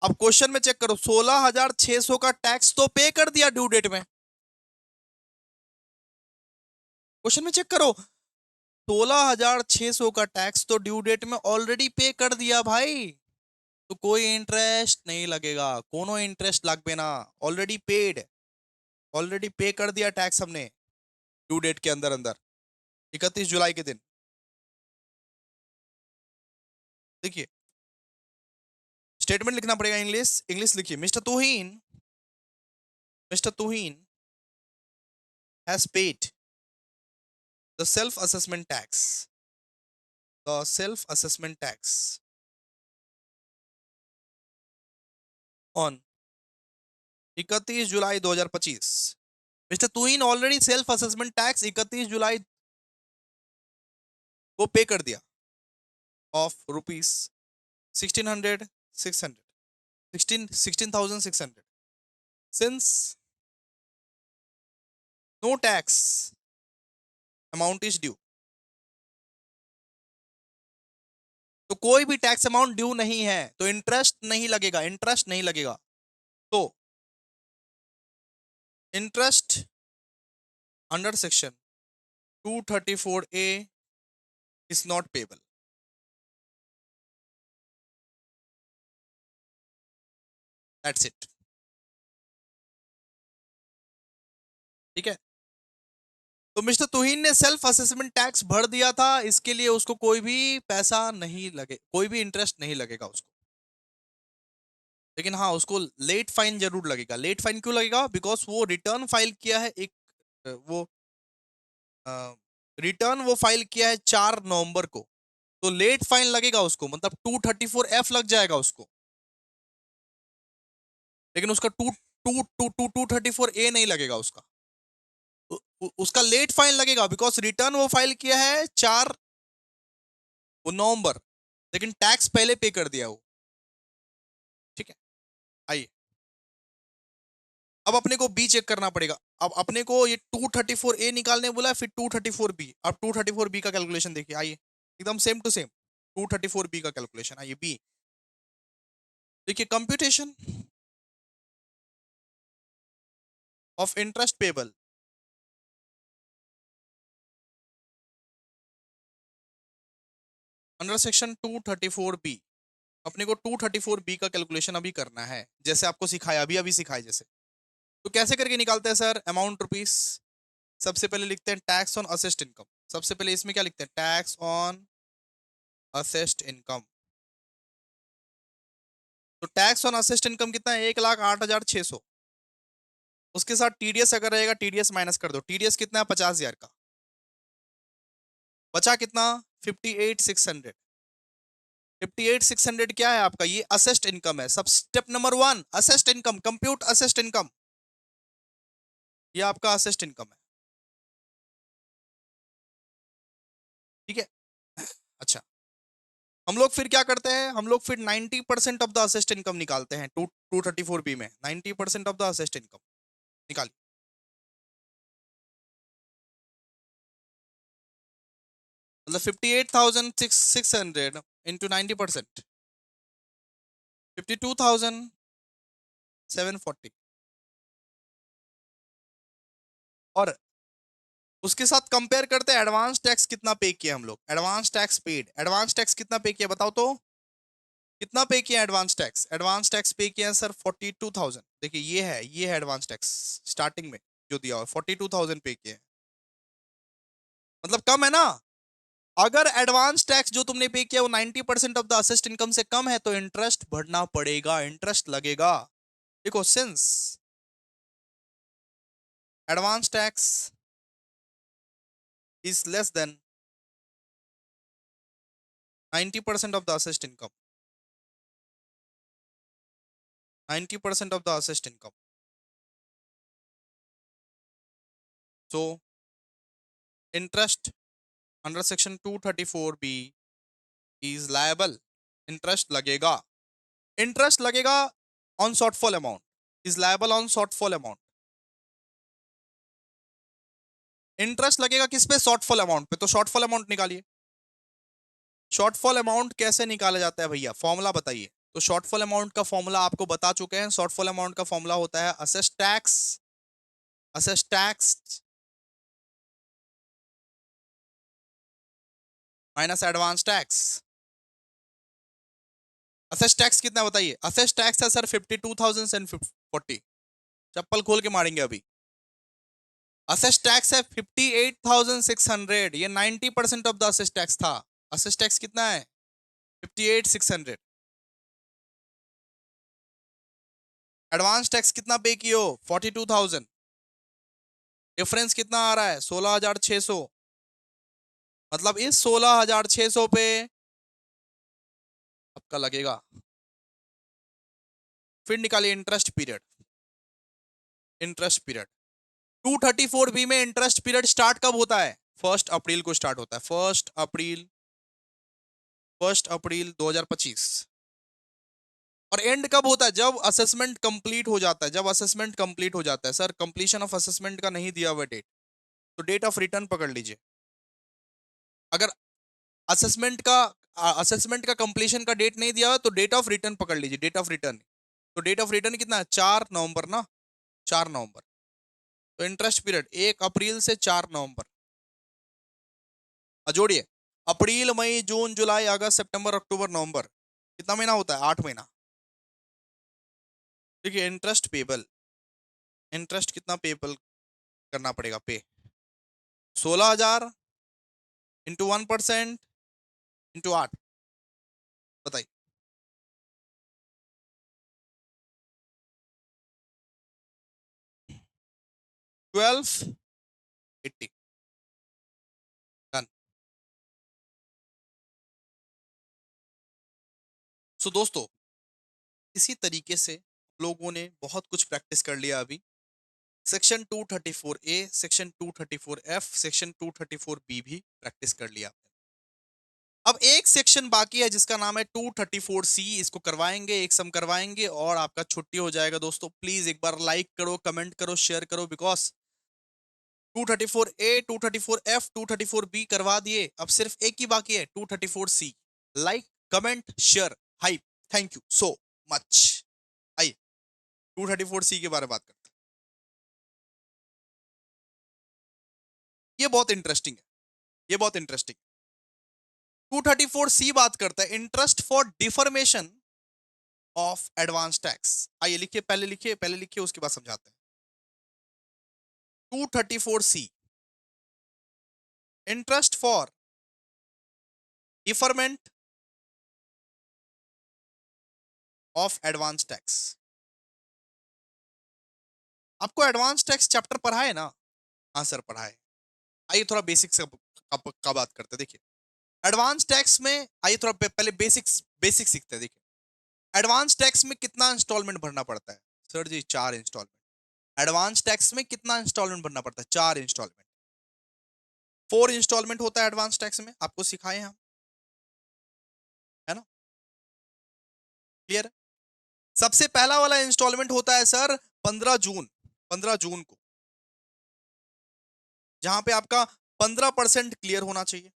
अब क्वेश्चन में चेक करो, 16,600 का टैक्स तो पे कर दिया ड्यू डेट में। क्वेश्चन में चेक करो, 16,600 का टैक्स तो ड्यू डेट में ऑलरेडी पे कर दिया भाई, तो कोई इंटरेस्ट नहीं लगेगा, कोनो इंटरेस्ट लग ना, ऑलरेडी पेड, ऑलरेडी पे कर दिया टैक्स हमने ड्यू डेट के अंदर अंदर 31 जुलाई के दिन। देखिए स्टेटमेंट लिखना पड़ेगा, इंग्लिश, इंग्लिश लिखिए। Mister Tuhin has paid the self assessment tax, the self assessment tax on 31 July 2025। Mister Tuhin already self assessment tax 31 July को पे कर दिया of rupees 1600, 600, 16,600। Since no tax amount is due, तो कोई भी tax amount due नहीं है तो interest नहीं लगेगा, इंटरेस्ट नहीं लगेगा। तो interest under section 234A is not payable. That's it, ठीक है। तो मिस्टर तुहीन ने सेल्फ असेसमेंट टैक्स भर दिया था, इसके लिए उसको कोई भी पैसा नहीं लगे, कोई भी इंटरेस्ट नहीं लगेगा उसको। लेकिन हाँ उसको लेट फाइन जरूर लगेगा। लेट फाइन क्यों लगेगा? बिकॉज वो रिटर्न फाइल किया है एक, वो रिटर्न वो फाइल किया है 4 नवंबर को, तो लेट फाइन लगेगा उसको, मतलब 234F लग जाएगा उसको। लेकिन उसका to to to to 234A नहीं लगेगा उसका, उसका लेट फाइन लगेगा, बिकॉज रिटर्न वो फाइल किया है 4 नवंबर, लेकिन टैक्स पहले पे कर दिया वो। अब अपने को बी चेक करना पड़ेगा। अब अपने को ये 234 ए निकालने बोला है, फिर 234 बी। अब 234 बी का कैलकुलेशन देखिए, आइए एकदम सेम टू सेम 234 बी का कैलकुलेशन। आइए बी देखिए, computation of interest payable under section 234 B. अपने को 234 बी का कैलकुलेशन अभी करना है, जैसे आपको सिखाया, अभी अभी सिखाया जैसे। तो कैसे करके निकालते हैं सर? अमाउंट रुपीस, सबसे पहले लिखते हैं टैक्स ऑन असेस्ट इनकम। सबसे पहले इसमें क्या लिखते हैं? Tax on asset income. तो टैक्स ऑन असेस्ट इनकम कितना है? 1,08,600। उसके साथ टीडीएस अगर रहेगा, टीडीएस माइनस कर दो। टीडीएस कितना है? 50,000 का। बचा कितना? 58,600। 58,600 क्या है आपका? ये असेस्ट इनकम है। सब step number 1, asset income, compute asset income. ये आपका असेस्ट इनकम है, ठीक है। अच्छा, हम लोग फिर क्या करते हैं? हम लोग फिर 90% ऑफ द असेस्ट इनकम निकालते हैं। 234 बी में 90% ऑफ द असेस्ट इनकम निकालिए। मतलब 58,600 इंटू 90%, 52,740। और उसके साथ कंपेयर करते हैं एडवांस टैक्स कितना पे किया हम लोग। Advance tax paid, advance tax कितना पे किया बताओ तो? कितना पे किया एडवांस टैक्स? एडवांस टैक्स पे किया है सर 42,000। देखिए ये है एडवांस टैक्स स्टार्टिंग में जो दिया हुआ 42,000 पे किया है, मतलब कम है ना। अगर एडवांस टैक्स जो तुमने पे किया वो 90% ऑफ द असेस्ट इनकम से कम है, तो इंटरेस्ट भरना पड़ेगा, इंटरेस्ट लगेगा। देखो, since advance tax is less than 90% of the assessed income, 90% of the assessed income, so interest under section 234 B is liable. Interest लगेगा, इंटरेस्ट लगेगा on shortfall amount, is liable on shortfall amount. Interest लगेगा किस पे? Shortfall amount पे। तो shortfall amount निकालिए। Shortfall amount कैसे निकाला जाता है भैया? फॉर्मूला बताइए। तो शॉर्टफॉल अमाउंट का फॉर्मूला आपको बता चुके हैं। शॉर्टफॉल अमाउंट का फॉर्मूला होता है asset tax, asset tax minus advance tax. Asset tax कितना है बताइए? असेस्ट टैक्स है सर 52,740। चप्पल खोल के मारेंगे अभी। असेस्ट टैक्स है 58,600। ये 90% ऑफ द असेस्ट टैक्स था। असेस्ट टैक्स कितना है? 58,600। एडवांस टैक्स कितना पे किए हो? 42,000। डिफरेंस कितना आ रहा है? 16,600। मतलब इस 16,600 पे आपका लगेगा। फिर निकालिए interest period. Interest period 234 B में इंटरेस्ट पीरियड स्टार्ट कब होता है? 1 अप्रैल को स्टार्ट होता है। 1 अप्रैल, 1 अप्रैल 2025। और एंड कब होता है? जब असेसमेंट कंप्लीट हो जाता है। जब असेसमेंट कंप्लीट हो जाता है सर, कंप्लीशन ऑफ असेसमेंट का नहीं दिया हुआ डेट, तो डेट ऑफ रिटर्न पकड़ लीजिए। अगर असेसमेंट का कंप्लीशन का डेट नहीं दिया हुआ, तो डेट ऑफ रिटर्न पकड़ लीजिए। डेट ऑफ रिटर्न, तो डेट ऑफ रिटर्न कितना है? 4 नवंबर ना, 4 नवंबर। तो इंटरेस्ट पीरियड 1 अप्रैल से 4 नवंबर। जोड़िए, अप्रैल मई जून जुलाई अगस्त सितंबर अक्टूबर नवंबर, कितना महीना होता है? 8 महीना। देखिए, इंटरेस्ट पेबल, इंटरेस्ट कितना पेबल करना पड़ेगा पे? 16,000 इंटू 1% इंटू 8, बताइए। 1280, डन। सो दोस्तों, इसी तरीके से लोगों ने बहुत कुछ प्रैक्टिस कर लिया अभी। सेक्शन 234 ए, सेक्शन 234 एफ, सेक्शन 234 बी भी प्रैक्टिस कर लिया। अब एक सेक्शन बाकी है जिसका नाम है 234C, इसको करवाएंगे, एक सम करवाएंगे और आपका छुट्टी हो जाएगा दोस्तों। प्लीज एक बार लाइक करो, कमेंट करो, शेयर करो, बिकॉज 234A, 234F, 234B करवा दिए, अब सिर्फ एक ही बाकी है 234C। Like, comment, share, hype, thank you so much. आइए 234C के बारे में बात करते हैं। ये बहुत इंटरेस्टिंग है, ये बहुत इंटरेस्टिंग। 234C बात करता है interest for deformation of advance tax. आइए लिखिए, पहले लिखिए, पहले लिखिए, उसके बाद समझाते हैं। 234C, interest for deferment of advance tax. आपको एडवांस टैक्स चैप्टर पढ़ा है ना? हाँ सर पढ़ा है। आइए थोड़ा बेसिक्स का बात करते हैं। देखिए एडवांस टैक्स में, आइए थोड़ा पहले बेसिक्स बेसिक्स सीखते हैं। देखिए एडवांस टैक्स में कितना इंस्टॉलमेंट भरना पड़ता है? सर जी 4 इंस्टॉलमेंट। एडवांस टैक्स में कितना इंस्टॉलमेंट भरना पड़ता है? 4 इंस्टॉलमेंट। 4 इंस्टॉलमेंट होता है एडवांस टैक्स में, आपको सिखाए हम, है ना? क्लियर? सबसे पहला वाला इंस्टॉलमेंट होता है सर 15 जून, 15 जून को, जहां पे आपका 15% क्लियर होना चाहिए।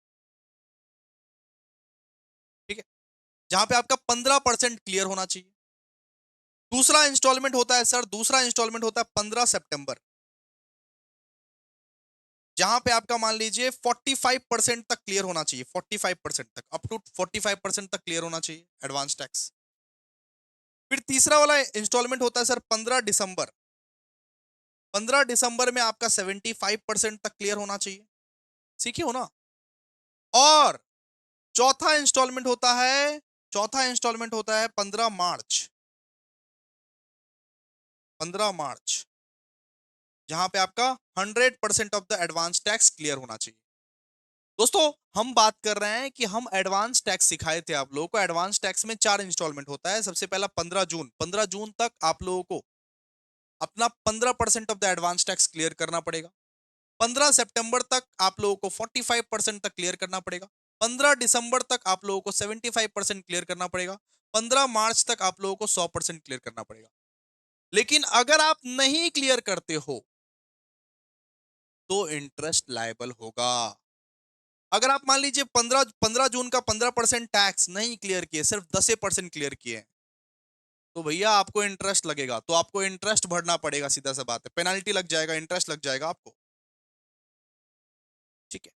ठीक है, जहां पे आपका 15% क्लियर होना चाहिए। दूसरा इंस्टॉलमेंट होता है सर, दूसरा इंस्टॉलमेंट होता है 15 सितंबर, जहां पे आपका मान लीजिए 45% तक क्लियर होना चाहिए। 45% तक, अप टू 45% तक क्लियर होना चाहिए एडवांस टैक्स। फिर तीसरा वाला इंस्टॉलमेंट होता है सर 15 दिसंबर, 15 दिसंबर में आपका 75% तक क्लियर होना चाहिए। सीखिए हो ना? और चौथा इंस्टॉलमेंट होता है, चौथा इंस्टॉलमेंट होता है 15 मार्च, 15 मार्च, जहां पे आपका 100% of the advance tax clear होना चाहिए। दोस्तों हम बात कर रहे हैं कि हम एडवांस टैक्स सिखाए थे आप लोगों को। एडवांस टैक्स में 4 इंस्टॉलमेंट होता है। सबसे पहला 15 जून, 15 जून तक आप लोगों को अपना 15% of the advance tax clear करना पड़ेगा। 15 सितंबर तक आप लोगों को 45% तक क्लियर करना पड़ेगा। 15 दिसंबर तक आप लोगों को 75% क्लियर करना पड़ेगा। 15 मार्च तक आप लोगों को 100% क्लियर करना पड़ेगा। लेकिन अगर आप नहीं क्लियर करते हो तो इंटरेस्ट लायबल होगा। अगर आप मान लीजिए 15 जून का 15% टैक्स नहीं क्लियर किए, सिर्फ 10% क्लियर किए, तो भैया आपको इंटरेस्ट लगेगा, तो आपको इंटरेस्ट भरना पड़ेगा। सीधा सा बात है, पेनाल्टी लग जाएगा, इंटरेस्ट लग जाएगा आपको। ठीक है,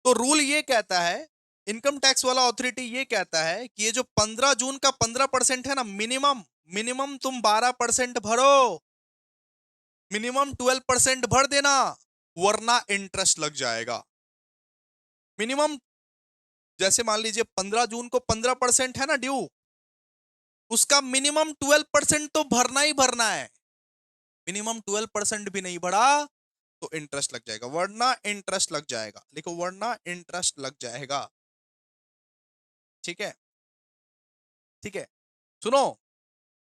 तो रूल ये कहता है, इनकम टैक्स वाला अथॉरिटी ये कहता है कि ये जो 15 जून का 15% है ना, मिनिमम, मिनिमम तुम 12% भरो, मिनिमम 12% भर देना, वरना इंटरेस्ट लग जाएगा। मिनिमम, जैसे मान लीजिए 15 जून को 15% है ना ड्यू, उसका मिनिमम 12% तो भरना ही भरना है। मिनिमम 12% भी नहीं भरा तो इंटरेस्ट लग जाएगा, वरना इंटरेस्ट लग जाएगा। लिखो, वरना इंटरेस्ट लग जाएगा। ठीक है, ठीक है, सुनो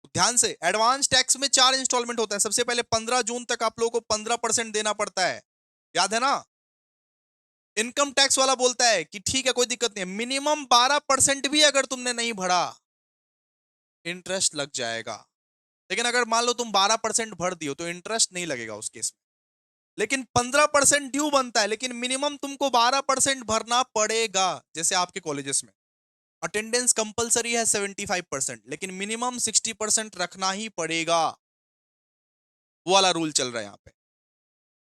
ध्यान से। एडवांस टैक्स में 4 इंस्टॉलमेंट होता है। सबसे पहले 15 जून तक आप लोगों को 15% देना पड़ता है, याद है ना? इनकम टैक्स वाला बोलता है कि ठीक है कोई दिक्कत नहीं है, मिनिमम 12% भी अगर तुमने नहीं भरा इंटरेस्ट लग जाएगा। लेकिन अगर मान लो तुम 12% भर दियो तो इंटरेस्ट नहीं लगेगा उस केस में। लेकिन 15% ड्यू बनता है, लेकिन मिनिमम तुमको 12% भरना पड़ेगा। जैसे आपके कॉलेजेस में अटेंडेंस कंपलसरी है 75%, लेकिन मिनिमम 60% रखना ही पड़ेगा। वो वाला रूल चल रहा है यहाँ पे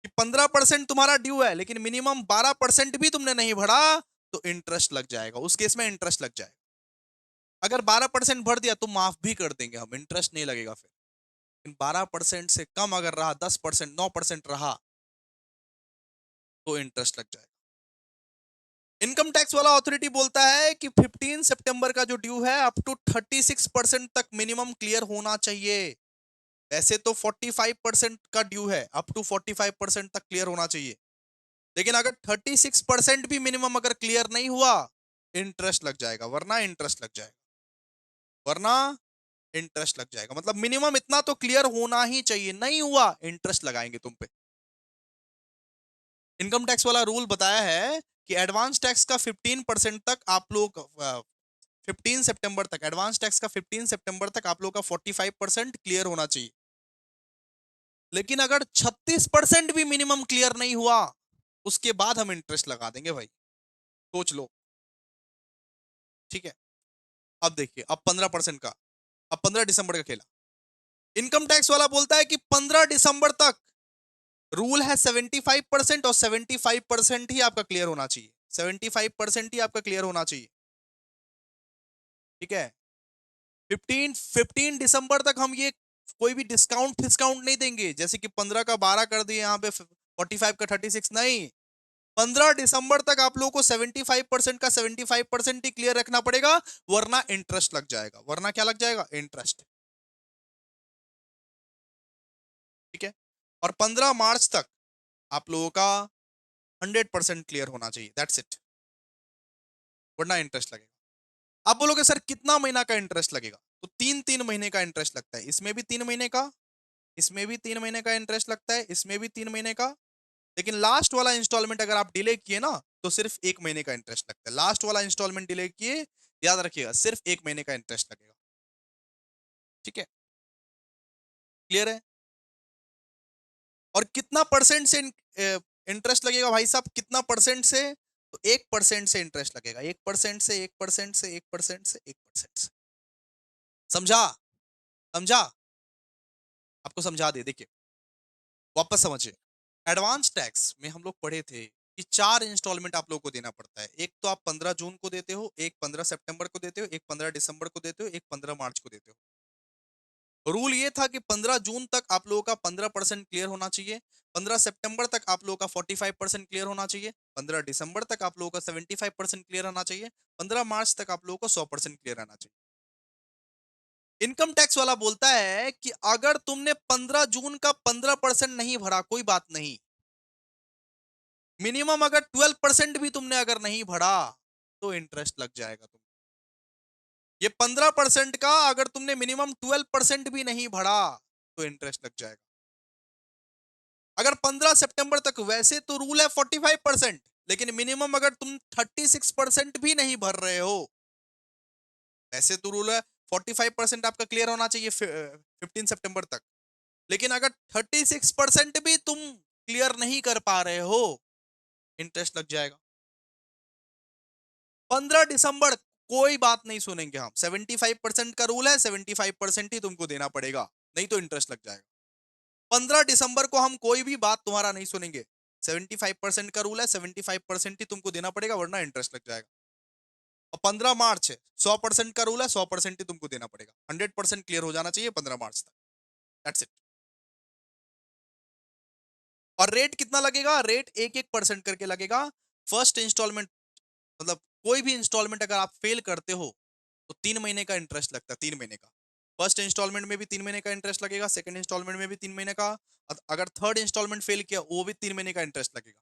कि 15% तुम्हारा ड्यू है, लेकिन मिनिमम 12% भी तुमने नहीं भरा तो इंटरेस्ट लग जाएगा। उस केस में इंटरेस्ट लग जाएगा। अगर 12% भर दिया तो माफ भी कर देंगे हम, इंटरेस्ट नहीं लगेगा फिर। लेकिन 12% से कम अगर रहा, 10%, 9% रहा, तो इंटरेस्ट लग जाएगा। इनकम टैक्स वाला अथॉरिटी बोलता है कि 15 सितंबर का जो ड्यू है अप टू 36% तक मिनिमम क्लियर होना चाहिए। वैसे तो 45% का ड्यू है, अप टू 45% तक क्लियर होना चाहिए। लेकिन अगर 36% भी मिनिमम अगर क्लियर नहीं हुआ, इंटरेस्ट लग जाएगा, वरना इंटरेस्ट लग जाएगा, वरना इंटरेस्ट लग जाएगा। मतलब मिनिमम इतना तो क्लियर होना ही चाहिए, नहीं हुआ इंटरेस्ट लगाएंगे तुम पे। इनकम टैक्स वाला रूल बताया है कि एडवांस टैक्स का 15% तक आप लोग 15 सितंबर तक, एडवांस टैक्स का 15 सितंबर तक आप लोग का 45% क्लियर होना चाहिए। लेकिन अगर 36% भी मिनिमम क्लियर नहीं हुआ, उसके बाद हम इंटरेस्ट लगा देंगे भाई, सोच लो। ठीक है, अब देखिए, अब 15% का, अब 15 दिसंबर का खेला। इनकम टैक्स वाला बोलता है कि 15 दिसंबर तक रूल है 75% और 75% ही आपका क्लियर होना चाहिए, 75% ही आपका क्लियर होना चाहिए। ठीक है, 15 दिसंबर तक हम ये कोई भी डिस्काउंट डिस्काउंट नहीं देंगे, जैसे कि 15 का 12 कर दिए, यहाँ पे 45 का 36 नहीं। 15 दिसंबर तक आप लोगों को 75% का 75% ही क्लियर रखना पड़ेगा, वरना इंटरेस्ट लग जाएगा। वरना क्या लग जाएगा? इंटरेस्ट। ठीक है, और 15 मार्च तक आप लोगों का 100% क्लियर होना चाहिए, दैट्स इट, वरना इंटरेस्ट लगेगा। आप बोलोगे सर कितना महीना का इंटरेस्ट लगेगा? तो 3-3 महीने का इंटरेस्ट लगता है, इसमें भी 3 महीने का, इसमें भी 3 महीने का इंटरेस्ट लगता है, इसमें भी 3 महीने का। लेकिन लास्ट वाला इंस्टॉलमेंट अगर आप डिले किए ना, तो सिर्फ 1 महीने का इंटरेस्ट लगता है। लास्ट वाला इंस्टॉलमेंट डिले किए, याद रखिएगा, सिर्फ 1 महीने का इंटरेस्ट लगेगा। ठीक है, क्लियर है? और कितना परसेंट से इंटरेस्ट लगेगा भाई साहब? कितना परसेंट से? तो 1% से इंटरेस्ट लगेगा, 1% से, 1% से, 1% से, 1% से। समझा? समझा? आपको समझा दे, देखिए, वापस समझिए। एडवांस टैक्स में हम लोग पढ़े थे कि 4 इंस्टॉलमेंट आप लोग को देना पड़ता है। एक तो आप 15 जून को देते हो, एक 15 सितंबर को देते हो, एक 15 दिसंबर को देते हो, एक 15 मार्च को देते हो। रूल ये था कि 15 जून तक आप लोगों का 15% क्लियर होना चाहिए, 15 सितंबर तक आप लोगों का 45% क्लियर होना चाहिए, 15 दिसंबर तक आप लोगों का 75% क्लियर आना चाहिए, 15 मार्च तक आप लोगों को 100% क्लियर आना चाहिए। इनकम टैक्स वाला बोलता है कि अगर तुमने 15 जून का 15% नहीं भरा, कोई बात नहीं, मिनिमम अगर 12% भी तुमने अगर नहीं भरा, तो इंटरेस्ट लग जाएगा तुम। ये 15% का अगर तुमने मिनिमम 12% भी नहीं भरा, तो इंटरेस्ट लग जाएगा। अगर 15 सितंबर तक, वैसे तो रूल है 45%, लेकिन मिनिमम अगर तुम 36% भी नहीं भर रहे हो, वैसे तो रूल है 45% आपका क्लियर होना चाहिए 15 सितंबर तक, लेकिन अगर 36% भी तुम क्लियर नहीं कर पा रहे हो, इंटरेस्ट लग जाएगा। 15 दिसंबर कोई बात नहीं सुनेंगे हम, 75% का रूल है, 75% ही तुमको देना पड़ेगा, नहीं तो इंटरेस्ट लग जाएगा। 15 दिसंबर को हम कोई भी बात तुम्हारा नहीं सुनेंगे, 75% का रूल है, 75% ही तुमको देना पड़ेगा, वरना इंटरेस्ट लग जाएगा। और 15 मार्च है, 100% का रूल है, 100% ही तुमको देना पड़ेगा, 100% क्लियर हो जाना चाहिए 15 मार्च तक, दैट्स इट। और रेट कितना लगेगा? रेट 1-1% करके लगेगा। फर्स्ट इंस्टॉलमेंट, मतलब कोई भी इंस्टॉलमेंट अगर आप फेल करते हो, तो 3 महीने का इंटरेस्ट लगता है, 3 महीने का। फर्स्ट इंस्टॉलमेंट में भी 3 महीने का इंटरेस्ट लगेगा, सेकंड इंस्टॉलमेंट में भी 3 महीने का, अगर थर्ड इंस्टॉलमेंट फेल किया, वो भी 3 महीने का इंटरेस्ट लगेगा।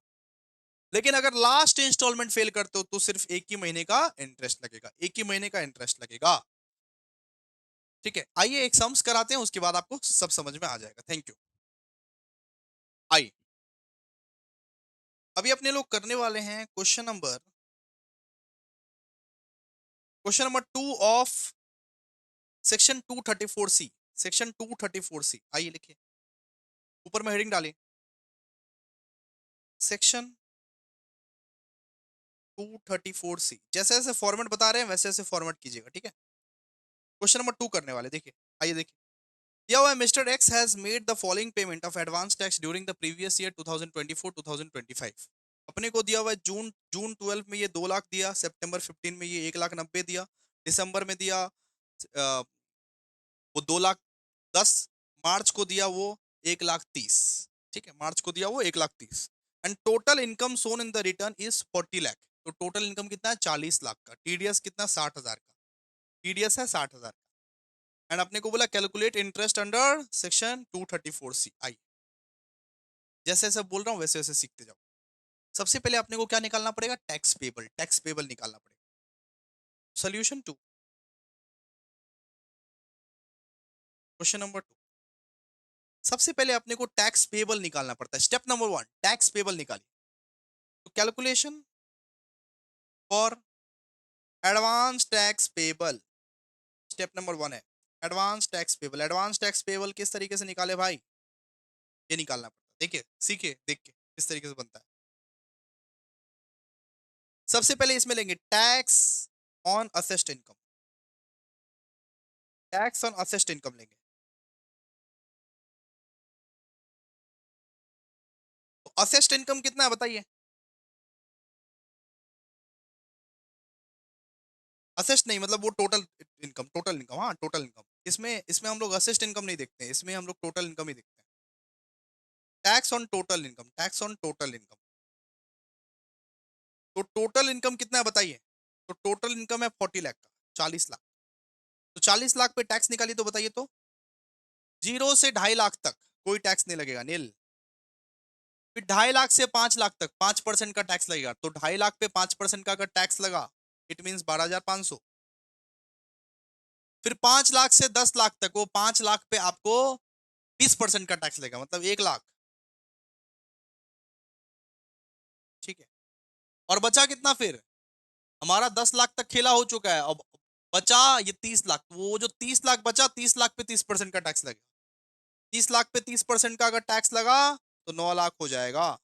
लेकिन अगर लास्ट इंस्टॉलमेंट फेल करते हो, तो सिर्फ 1 ही महीने का इंटरेस्ट लगेगा, 1 ही महीने का इंटरेस्ट लगेगा। ठीक है, आइए एक सम्स कराते हैं, उसके बाद आपको सब समझ में आ जाएगा। Thank you. आइए, अभी अपने लोग करने वाले हैं question number 2 of section 234C। Section 234C, आइए लिखिए, ऊपर में हेडिंग डालिए, सेक्शन 234C। जैसे जैसे फॉर्मेट बता रहे हैं, वैसे वैसे फॉर्मेट कीजिएगा, ठीक है। क्वेश्चन नंबर 2 करने वाले, देखिए, आइए देखिए। दिया हुआ है, mister x has made the following payment of advance tax during the previous year 2024-2025। अपने को दिया हुआ है जून जून 12 में ये 2 लाख दिया, सितंबर 15 में ये 1,90,000 दिया, दिसंबर में दिया वो 2,10,000, मार्च को दिया वो 1,30,000। ठीक है, मार्च को दिया वो 1,30,000। And total income shown in the return is 40 lakh. तो टोटल इनकम कितना है? 40 लाख का। टीडीएस कितना? 60,000 का। टीडीएस है 60,000 का। एंड अपने को बोला calculate interest under section 234C। आई, जैसे जैसे बोल रहा हूँ वैसे वैसे सीखते जाओ। सबसे पहले अपने को क्या निकालना पड़ेगा? Tax payable. टैक्स पेबल निकालना पड़ेगा। Solution 2, question number 2। सबसे पहले अपने को टैक्स पेबल निकालना पड़ता है। स्टेप नंबर 1, टैक्स पेबल निकालिए। तो calculation for advance tax payable. Step number 1 है advance tax payable. Advance tax payable किस तरीके से निकाले भाई, ये निकालना पड़ता है। देखिए सीखिए देख के किस तरीके से बनता है। सबसे पहले इसमें लेंगे tax on assessed income. Tax on assessed income लेंगे। तो असेस्ड इनकम कितना है बताइए। असेस्ट नहीं मतलब वो टोटल इनकम, टोटल इनकम, हाँ टोटल इनकम। इसमें इसमें हम लोग असेस्ट इनकम नहीं देखते हैं, इसमें हम लोग टोटल इनकम ही देखते हैं। Tax on total income, tax on total income. तो टोटल इनकम कितना है बताइए। तो टोटल इनकम है 40 लाख का, 40 लाख। तो 40 लाख पे टैक्स निकालिए तो बताइए तो 0 से 2.5 लाख तक कोई टैक्स नहीं लगेगा, नील। फिर 2.5 लाख से 5 लाख तक 5% का टैक्स लगेगा। तो 2.5 लाख पे 5% का अगर टैक्स लगा इट मीन 12,500। फिर 5 लाख से 10 लाख तक वो 5 लाख पे आपको 20% का टैक्स लगेगा, मतलब 1 लाख। ठीक है। और बचा कितना फिर, हमारा 10 लाख तक खेला हो चुका है, अब बचा ये 30 लाख। वो जो 30 लाख बचा, 30 लाख पे 30% का टैक्स लगेगा। 30 लाख पे 30% का अगर टैक्स लगा तो 9 लाख हो जाएगा।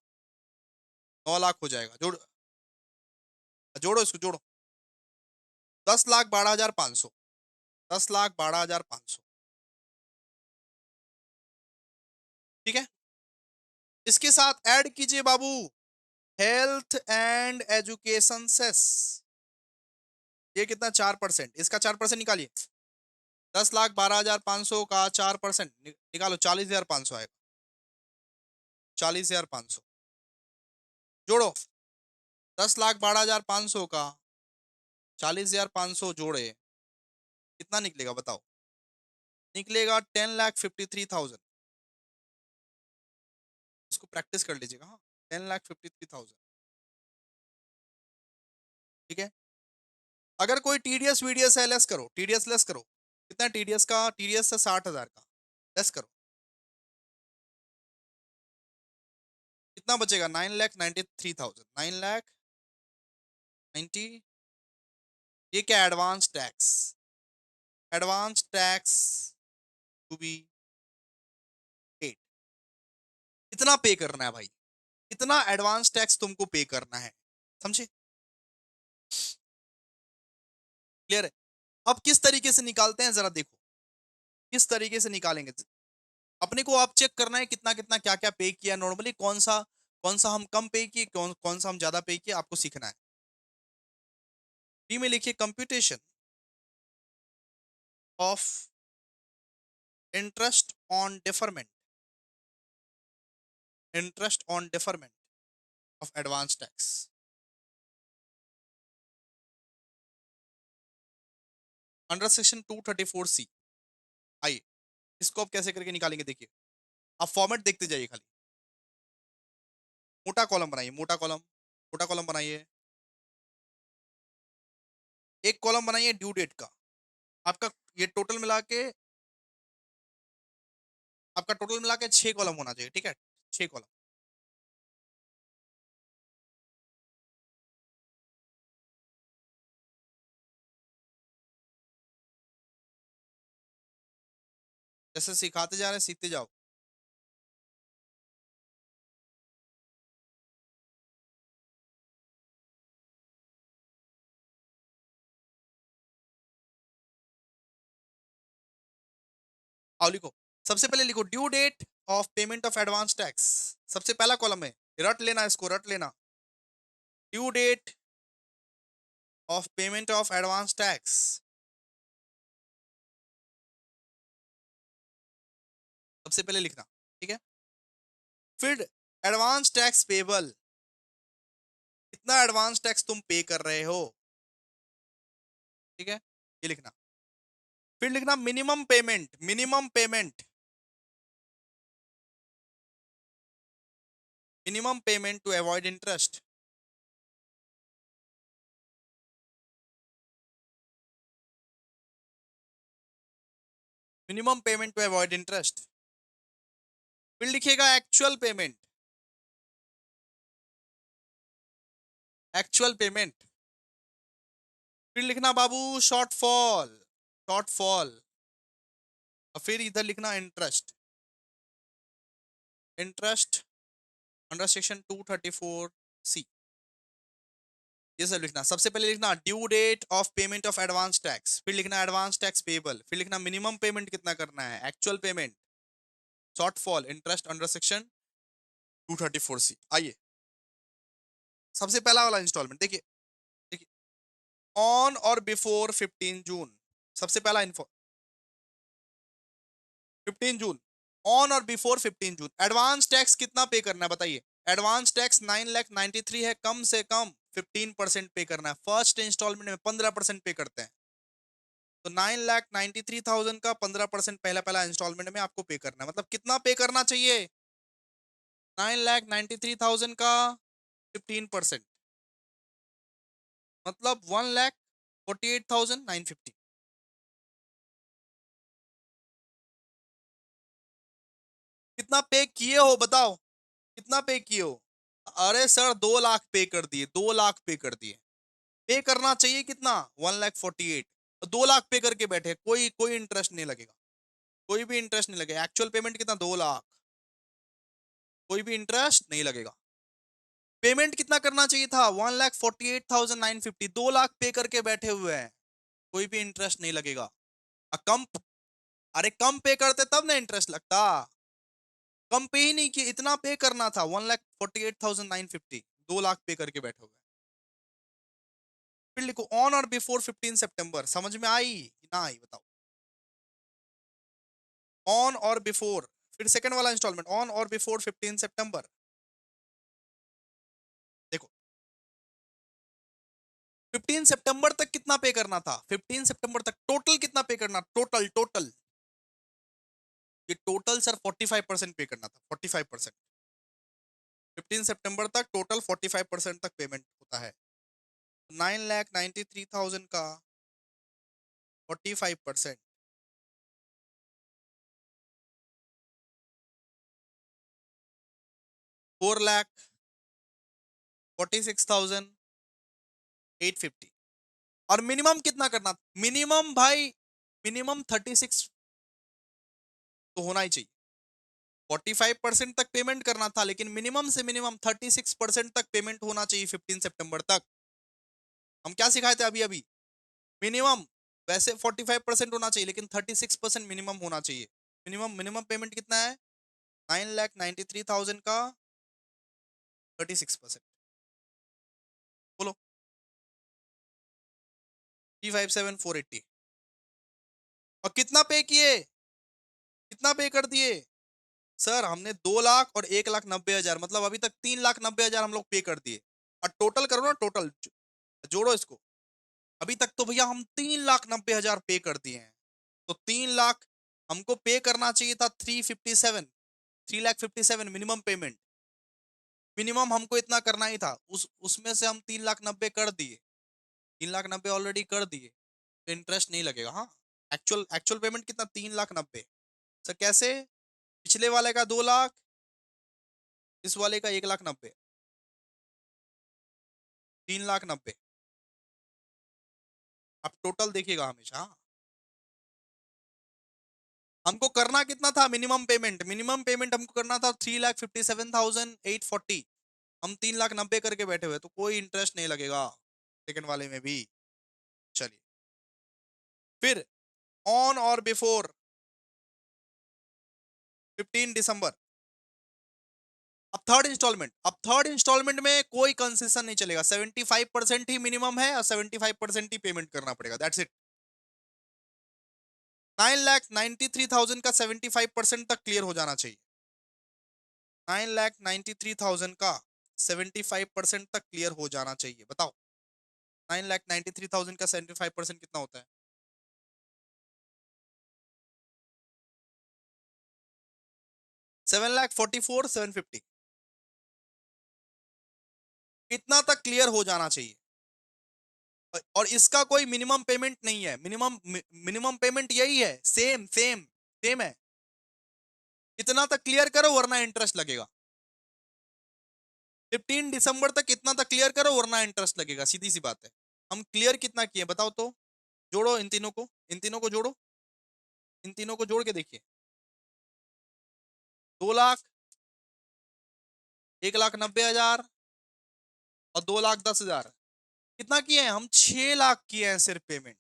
9 लाख हो जाएगा। जोड़ो इसको जोड़ो। 10,12,500। 10,12,500। ठीक है। इसके साथ ऐड कीजिए बाबू हेल्थ एंड एजुकेशन सेस। ये कितना 4%, इसका 4% निकालिए। 10,12,500 का 4% निकालो, 40,500 आएगा। 40,500 जोड़ो। 10,12,500 का 40,500 जोड़े कितना निकलेगा बताओ। निकलेगा 10,53,000। इसको प्रैक्टिस कर लीजिएगा, हाँ। 10,53,000। ठीक है। अगर कोई टीडीएस वीडीएस है लेस करो, टीडीएस लेस करो। कितना टीडीएस का, टीडीएस से 60,000 का लेस करो। कितना बचेगा, 9,93,000। 9,90। ये क्या advance tax, advance tax to be paid. इतना पे करना है भाई, इतना एडवांस टैक्स तुमको पे करना है, समझे। क्लियर है। अब किस तरीके से निकालते हैं जरा देखो, किस तरीके से निकालेंगे। अपने को आप चेक करना है कितना कितना क्या क्या पे किया नॉर्मली, कौन सा हम कम पे किए, कौन कौन सा हम ज्यादा पे किए, आपको सीखना है। बी में लिखिए computation of interest on deferment, interest on deferment of advance tax. Under section 234C। आइए इसको आप कैसे करके निकालेंगे देखिए। आप फॉर्मेट देखते जाइए खाली। मोटा कॉलम बनाइए, मोटा कॉलम, मोटा कॉलम बनाइए। एक कॉलम बनाइए ड्यू डेट का। आपका ये टोटल मिला के, आपका टोटल मिला के 6 कॉलम होना चाहिए, ठीक है। 6 कॉलम। जैसे सिखाते जा रहे हैं सीखते जाओ। आओ लिखो। सबसे पहले लिखो due date of payment of advance tax. सबसे पहला कॉलम है, रट लेना इसको, रट लेना। Due date of payment of advance tax. सबसे पहले लिखना, ठीक है। फिर एडवांस टैक्स पेबल, कितना एडवांस टैक्स तुम पे कर रहे हो, ठीक है, ये लिखना। फिर लिखना minimum payment, minimum payment, minimum payment to avoid interest. Minimum payment to avoid interest. फिर लिखिएगा एक्चुअल पेमेंट, एक्चुअल पेमेंट। फिर लिखना बाबू शॉर्टफॉल, शॉर्टफॉल, और फिर इधर लिखना interest, interest under section 234C। ये सब लिखना। सबसे पहले लिखना due date of payment of advance tax, फिर लिखना एडवांस टैक्स पेबल, फिर लिखना मिनिमम पेमेंट कितना करना है, actual payment, shortfall, interest under section 234C। आइए सबसे पहला वाला इंस्टॉलमेंट देखिए, देखिए ऑन और बिफोर 15 जून, सबसे पहला इन्फो 15 जून, ऑन और बिफोर 15 जून एडवांस टैक्स कितना पे करना है बताइए। एडवांस टैक्स 9,93,000 है, कम से कम 15% पे करना है। फर्स्ट इंस्टॉलमेंट में 15% पे करते हैं, तो 9,93,000 का 15% पहला पहला इंस्टॉलमेंट में आपको पे करना है। मतलब कितना पे करना चाहिए, 9,93,000 का 15%, मतलब 1,48,950। कितना पे किए हो बताओ, कितना पे किए हो। अरे सर 2 लाख पे कर दिए, 2 लाख पे कर दिए। पे करना चाहिए कितना, 1,48,000। 2 लाख पे करके बैठे, कोई कोई इंटरेस्ट नहीं लगेगा, कोई भी इंटरेस्ट नहीं लगेगा। एक्चुअल पेमेंट कितना, 2 लाख, कोई भी इंटरेस्ट नहीं लगेगा। पेमेंट कितना करना चाहिए था, 1,48,950। 2 लाख पे करके बैठे हुए हैं, कोई भी इंटरेस्ट नहीं लगेगा। कम, अरे कम पे करते तब ना इंटरेस्ट लगता, कम पे ही नहीं किया, इतना पे करना था, 1,48,950। 2 लाख पे करके बैठे हुए हैं। फिर लिखो ऑन और बिफोर 15 सितंबर, समझ में आई कि ना आई बताओ। ऑन और बिफोर, फिर सेकंड वाला इंस्टॉलमेंट ऑन और बिफोर 15 सितंबर। देखो 15 सितंबर तक कितना पे करना था, 15 सितंबर तक टोटल कितना पे करना, टोटल टोटल, ये टोटल सर 45% पे करना था, 45%। 15 सितंबर तक टोटल 45% तक पेमेंट होता है। 9,93,000 का 45%, 4,46,850। और मिनिमम कितना करना, मिनिमम भाई, मिनिमम 36 तो होना ही चाहिए। 45% तक पेमेंट करना था, लेकिन मिनिमम से मिनिमम 36% तक पेमेंट होना चाहिए 15 सितंबर तक। हम क्या सिखाए थे अभी अभी, मिनिमम, वैसे 45% होना चाहिए लेकिन 36% मिनिमम होना चाहिए। मिनिमम मिनिमम पेमेंट कितना है, 9,93,000 का 36%, बोलो 357,480। और कितना पे किए, कितना पे कर दिए सर, हमने 2 लाख और 1,90,000, मतलब अभी तक 3,90,000 हम लोग पे कर दिए। और टोटल करो ना, टोटल जोड़ो इसको, अभी तक तो भैया हम 3,90,000 पे कर दिए हैं। तो 3 लाख हमको पे करना चाहिए था, 357, 3,57,000 मिनिमम पेमेंट, मिनिमम हमको इतना करना ही था। उसमें से हम 3,90,000 कर दिए, 3,90,000 ऑलरेडी कर दिए, तो इंटरेस्ट नहीं लगेगा। हाँ, एक्चुअल एक्चुअल पेमेंट कितना, 3,90,000। सर कैसे, पिछले वाले का 2 लाख, इस वाले का 1,90,000, 3,90,000। आप टोटल देखिएगा हमेशा। हाँ, हमको करना कितना था मिनिमम पेमेंट, मिनिमम पेमेंट हमको करना था 3,57,840। हम 3,90,000 करके बैठे हुए, तो कोई इंटरेस्ट नहीं लगेगा सेकंड वाले में भी। चलिए फिर ऑन और बिफोर 15 दिसंबर, अब थर्ड इंस्टॉलमेंट में कोई कंसेशन नहीं चलेगा, 75% ही मिनिमम है और 75% ही पेमेंट करना पड़ेगा, दैट्स इट। 9,93,000 का 75% तक क्लियर हो जाना चाहिए। 9,93,000 का 75% तक क्लियर हो जाना चाहिए, बताओ 9,93,000 का 75% कितना होता है, 7,44,750। इतना तक क्लियर हो जाना चाहिए। और इसका कोई मिनिमम पेमेंट नहीं है, मिनिमम मिनिमम पेमेंट यही है, सेम सेम सेम है। इतना तक क्लियर करो वरना इंटरेस्ट लगेगा। 15 दिसंबर तक इतना तक क्लियर करो वरना इंटरेस्ट लगेगा, सीधी सी बात है। हम क्लियर कितना किए बताओ तो, जोड़ो इन तीनों को, इन तीनों को जोड़ो, इन तीनों को जोड़ के देखिए। 2 लाख, 1,90,000 और 2,10,000, कितना किए हैं हम? 6 लाख किए हैं सिर्फ पेमेंट।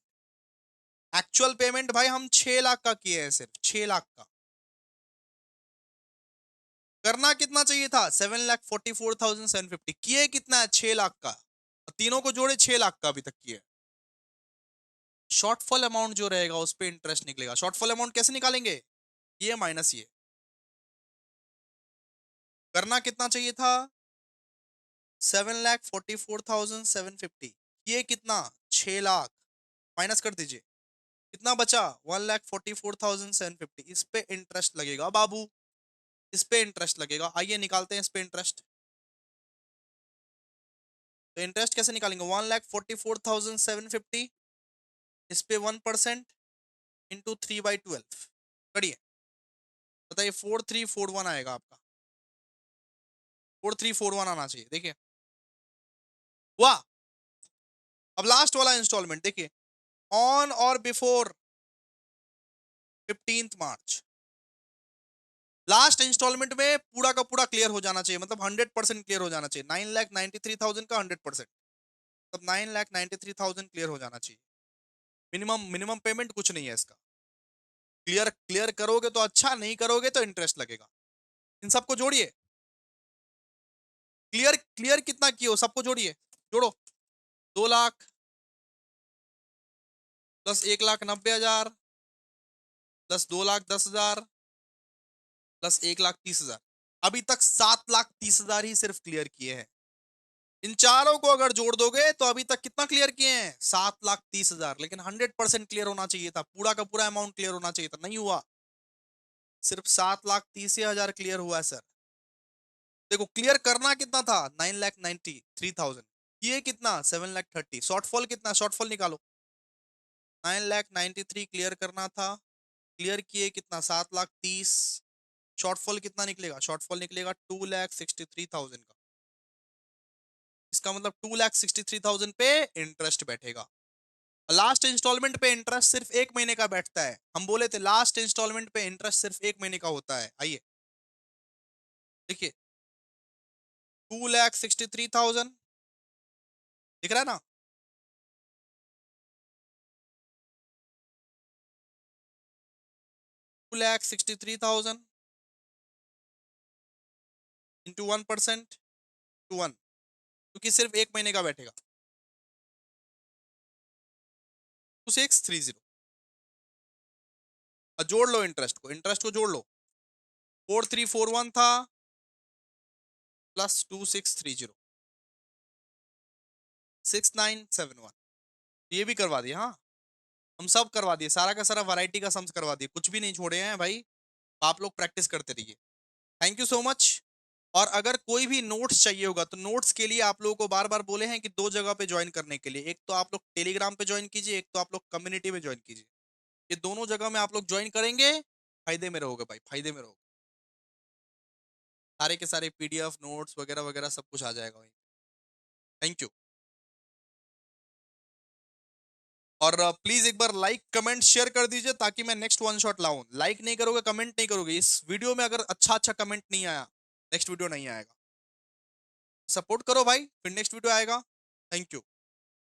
एक्चुअल पेमेंट भाई हम 6 लाख का किए हैं, सिर्फ 6 लाख का। करना कितना चाहिए था? 7,44,750, किए कितना है? 6 लाख का। तीनों को जोड़े 6 लाख का अभी तक किए। शॉर्टफॉल अमाउंट जो रहेगा उस पर इंटरेस्ट निकलेगा। शॉर्टफॉल अमाउंट कैसे निकालेंगे? ये माइनस ये। करना कितना चाहिए था? 7,44,750, ये कितना? 6 लाख। माइनस कर दीजिए, कितना बचा? 1,44,750। इस पे इंटरेस्ट लगेगा बाबू, इस पे इंटरेस्ट लगेगा। आइए निकालते हैं इस पे इंटरेस्ट। तो इंटरेस्ट कैसे निकालेंगे? 1,44,750, इस पे 1% इंटू 3/12 करिए। बताइए 4341 आएगा आपका। 4341 आना चाहिए। देखिए वाह। अब लास्ट वाला इंस्टॉलमेंट देखिए, ऑन और बिफोर 15 मार्च। लास्ट इंस्टॉलमेंट में पूरा का पूरा क्लियर हो जाना चाहिए, मतलब 100% क्लियर हो जाना चाहिए। 9,93,000 का 100%, तब 9,93,000 क्लियर हो जाना चाहिए। मिनिमम मिनिमम पेमेंट कुछ नहीं है इसका। क्लियर क्लियर करोगे तो अच्छा, नहीं करोगे तो इंटरेस्ट लगेगा। इन सबको जोड़िए। क्लियर क्लियर कितना किए हो सबको जोड़िए, जोड़ो। 2 लाख प्लस 1,90,000 प्लस 2,10,000 प्लस 1,30,000। अभी तक 7,30,000 ही सिर्फ क्लियर किए हैं। इन चारों को अगर जोड़ दोगे तो अभी तक कितना क्लियर किए हैं? 7,30,000। लेकिन 100% क्लियर होना चाहिए था, पूरा का पूरा अमाउंट क्लियर होना चाहिए था, नहीं हुआ। सिर्फ 7,30,000 क्लियर हुआ है सर। देखो क्लियर करना कितना था? 9,93,000। ये कितना? 7,30,000। शॉर्टफॉल कितना? शॉर्टफॉल निकालो। 9,93,000 क्लियर करना था, क्लियर किए कितना? 7,30,000। शॉर्टफॉल कितना निकलेगा? शॉर्टफॉल निकलेगा 2,63,000 का। इसका मतलब 2,63,000 पे इंटरेस्ट बैठेगा। लास्ट इंस्टॉलमेंट पे इंटरेस्ट सिर्फ 1 महीने का बैठता है। हम बोले थे लास्ट इंस्टॉलमेंट पे इंटरेस्ट सिर्फ 1 महीने का होता है। आइए देखिए, 2,63,000 दिख रहा है ना? 2,63,000 इंटू 1% टू 1, क्योंकि सिर्फ 1 महीने का बैठेगा। 2,630। और जोड़ लो इंटरेस्ट को, इंटरेस्ट को जोड़ लो। 4,341 था प्लस 2,630, 6,971। ये भी करवा दिया। हाँ, हम सब करवा दिए, सारा का सारा वैरायटी का सम्स करवा दिए, कुछ भी नहीं छोड़े हैं भाई। आप लोग प्रैक्टिस करते रहिए। Thank you so much. और अगर कोई भी नोट्स चाहिए होगा तो नोट्स के लिए आप लोगों को बार बार बोले हैं कि 2 जगह पे ज्वाइन करने के लिए। एक तो आप लोग टेलीग्राम पे ज्वाइन कीजिए, एक तो आप लोग कम्युनिटी में ज्वाइन कीजिए। ये दोनों जगह में आप लोग ज्वाइन करेंगे, फायदे में रहोगे भाई, फायदे में रहोगे। सारे के सारे पीडीएफ नोट्स वगैरह वगैरह सब कुछ आ जाएगा वहीं। Thank you. और प्लीज एक बार लाइक कमेंट शेयर कर दीजिए ताकि मैं नेक्स्ट वन शॉट लाऊं। लाइक नहीं करोगे, कमेंट नहीं करोगे, इस वीडियो में अगर अच्छा अच्छा कमेंट नहीं आया, नेक्स्ट वीडियो नहीं आएगा। सपोर्ट करो भाई, फिर नेक्स्ट वीडियो आएगा। Thank you.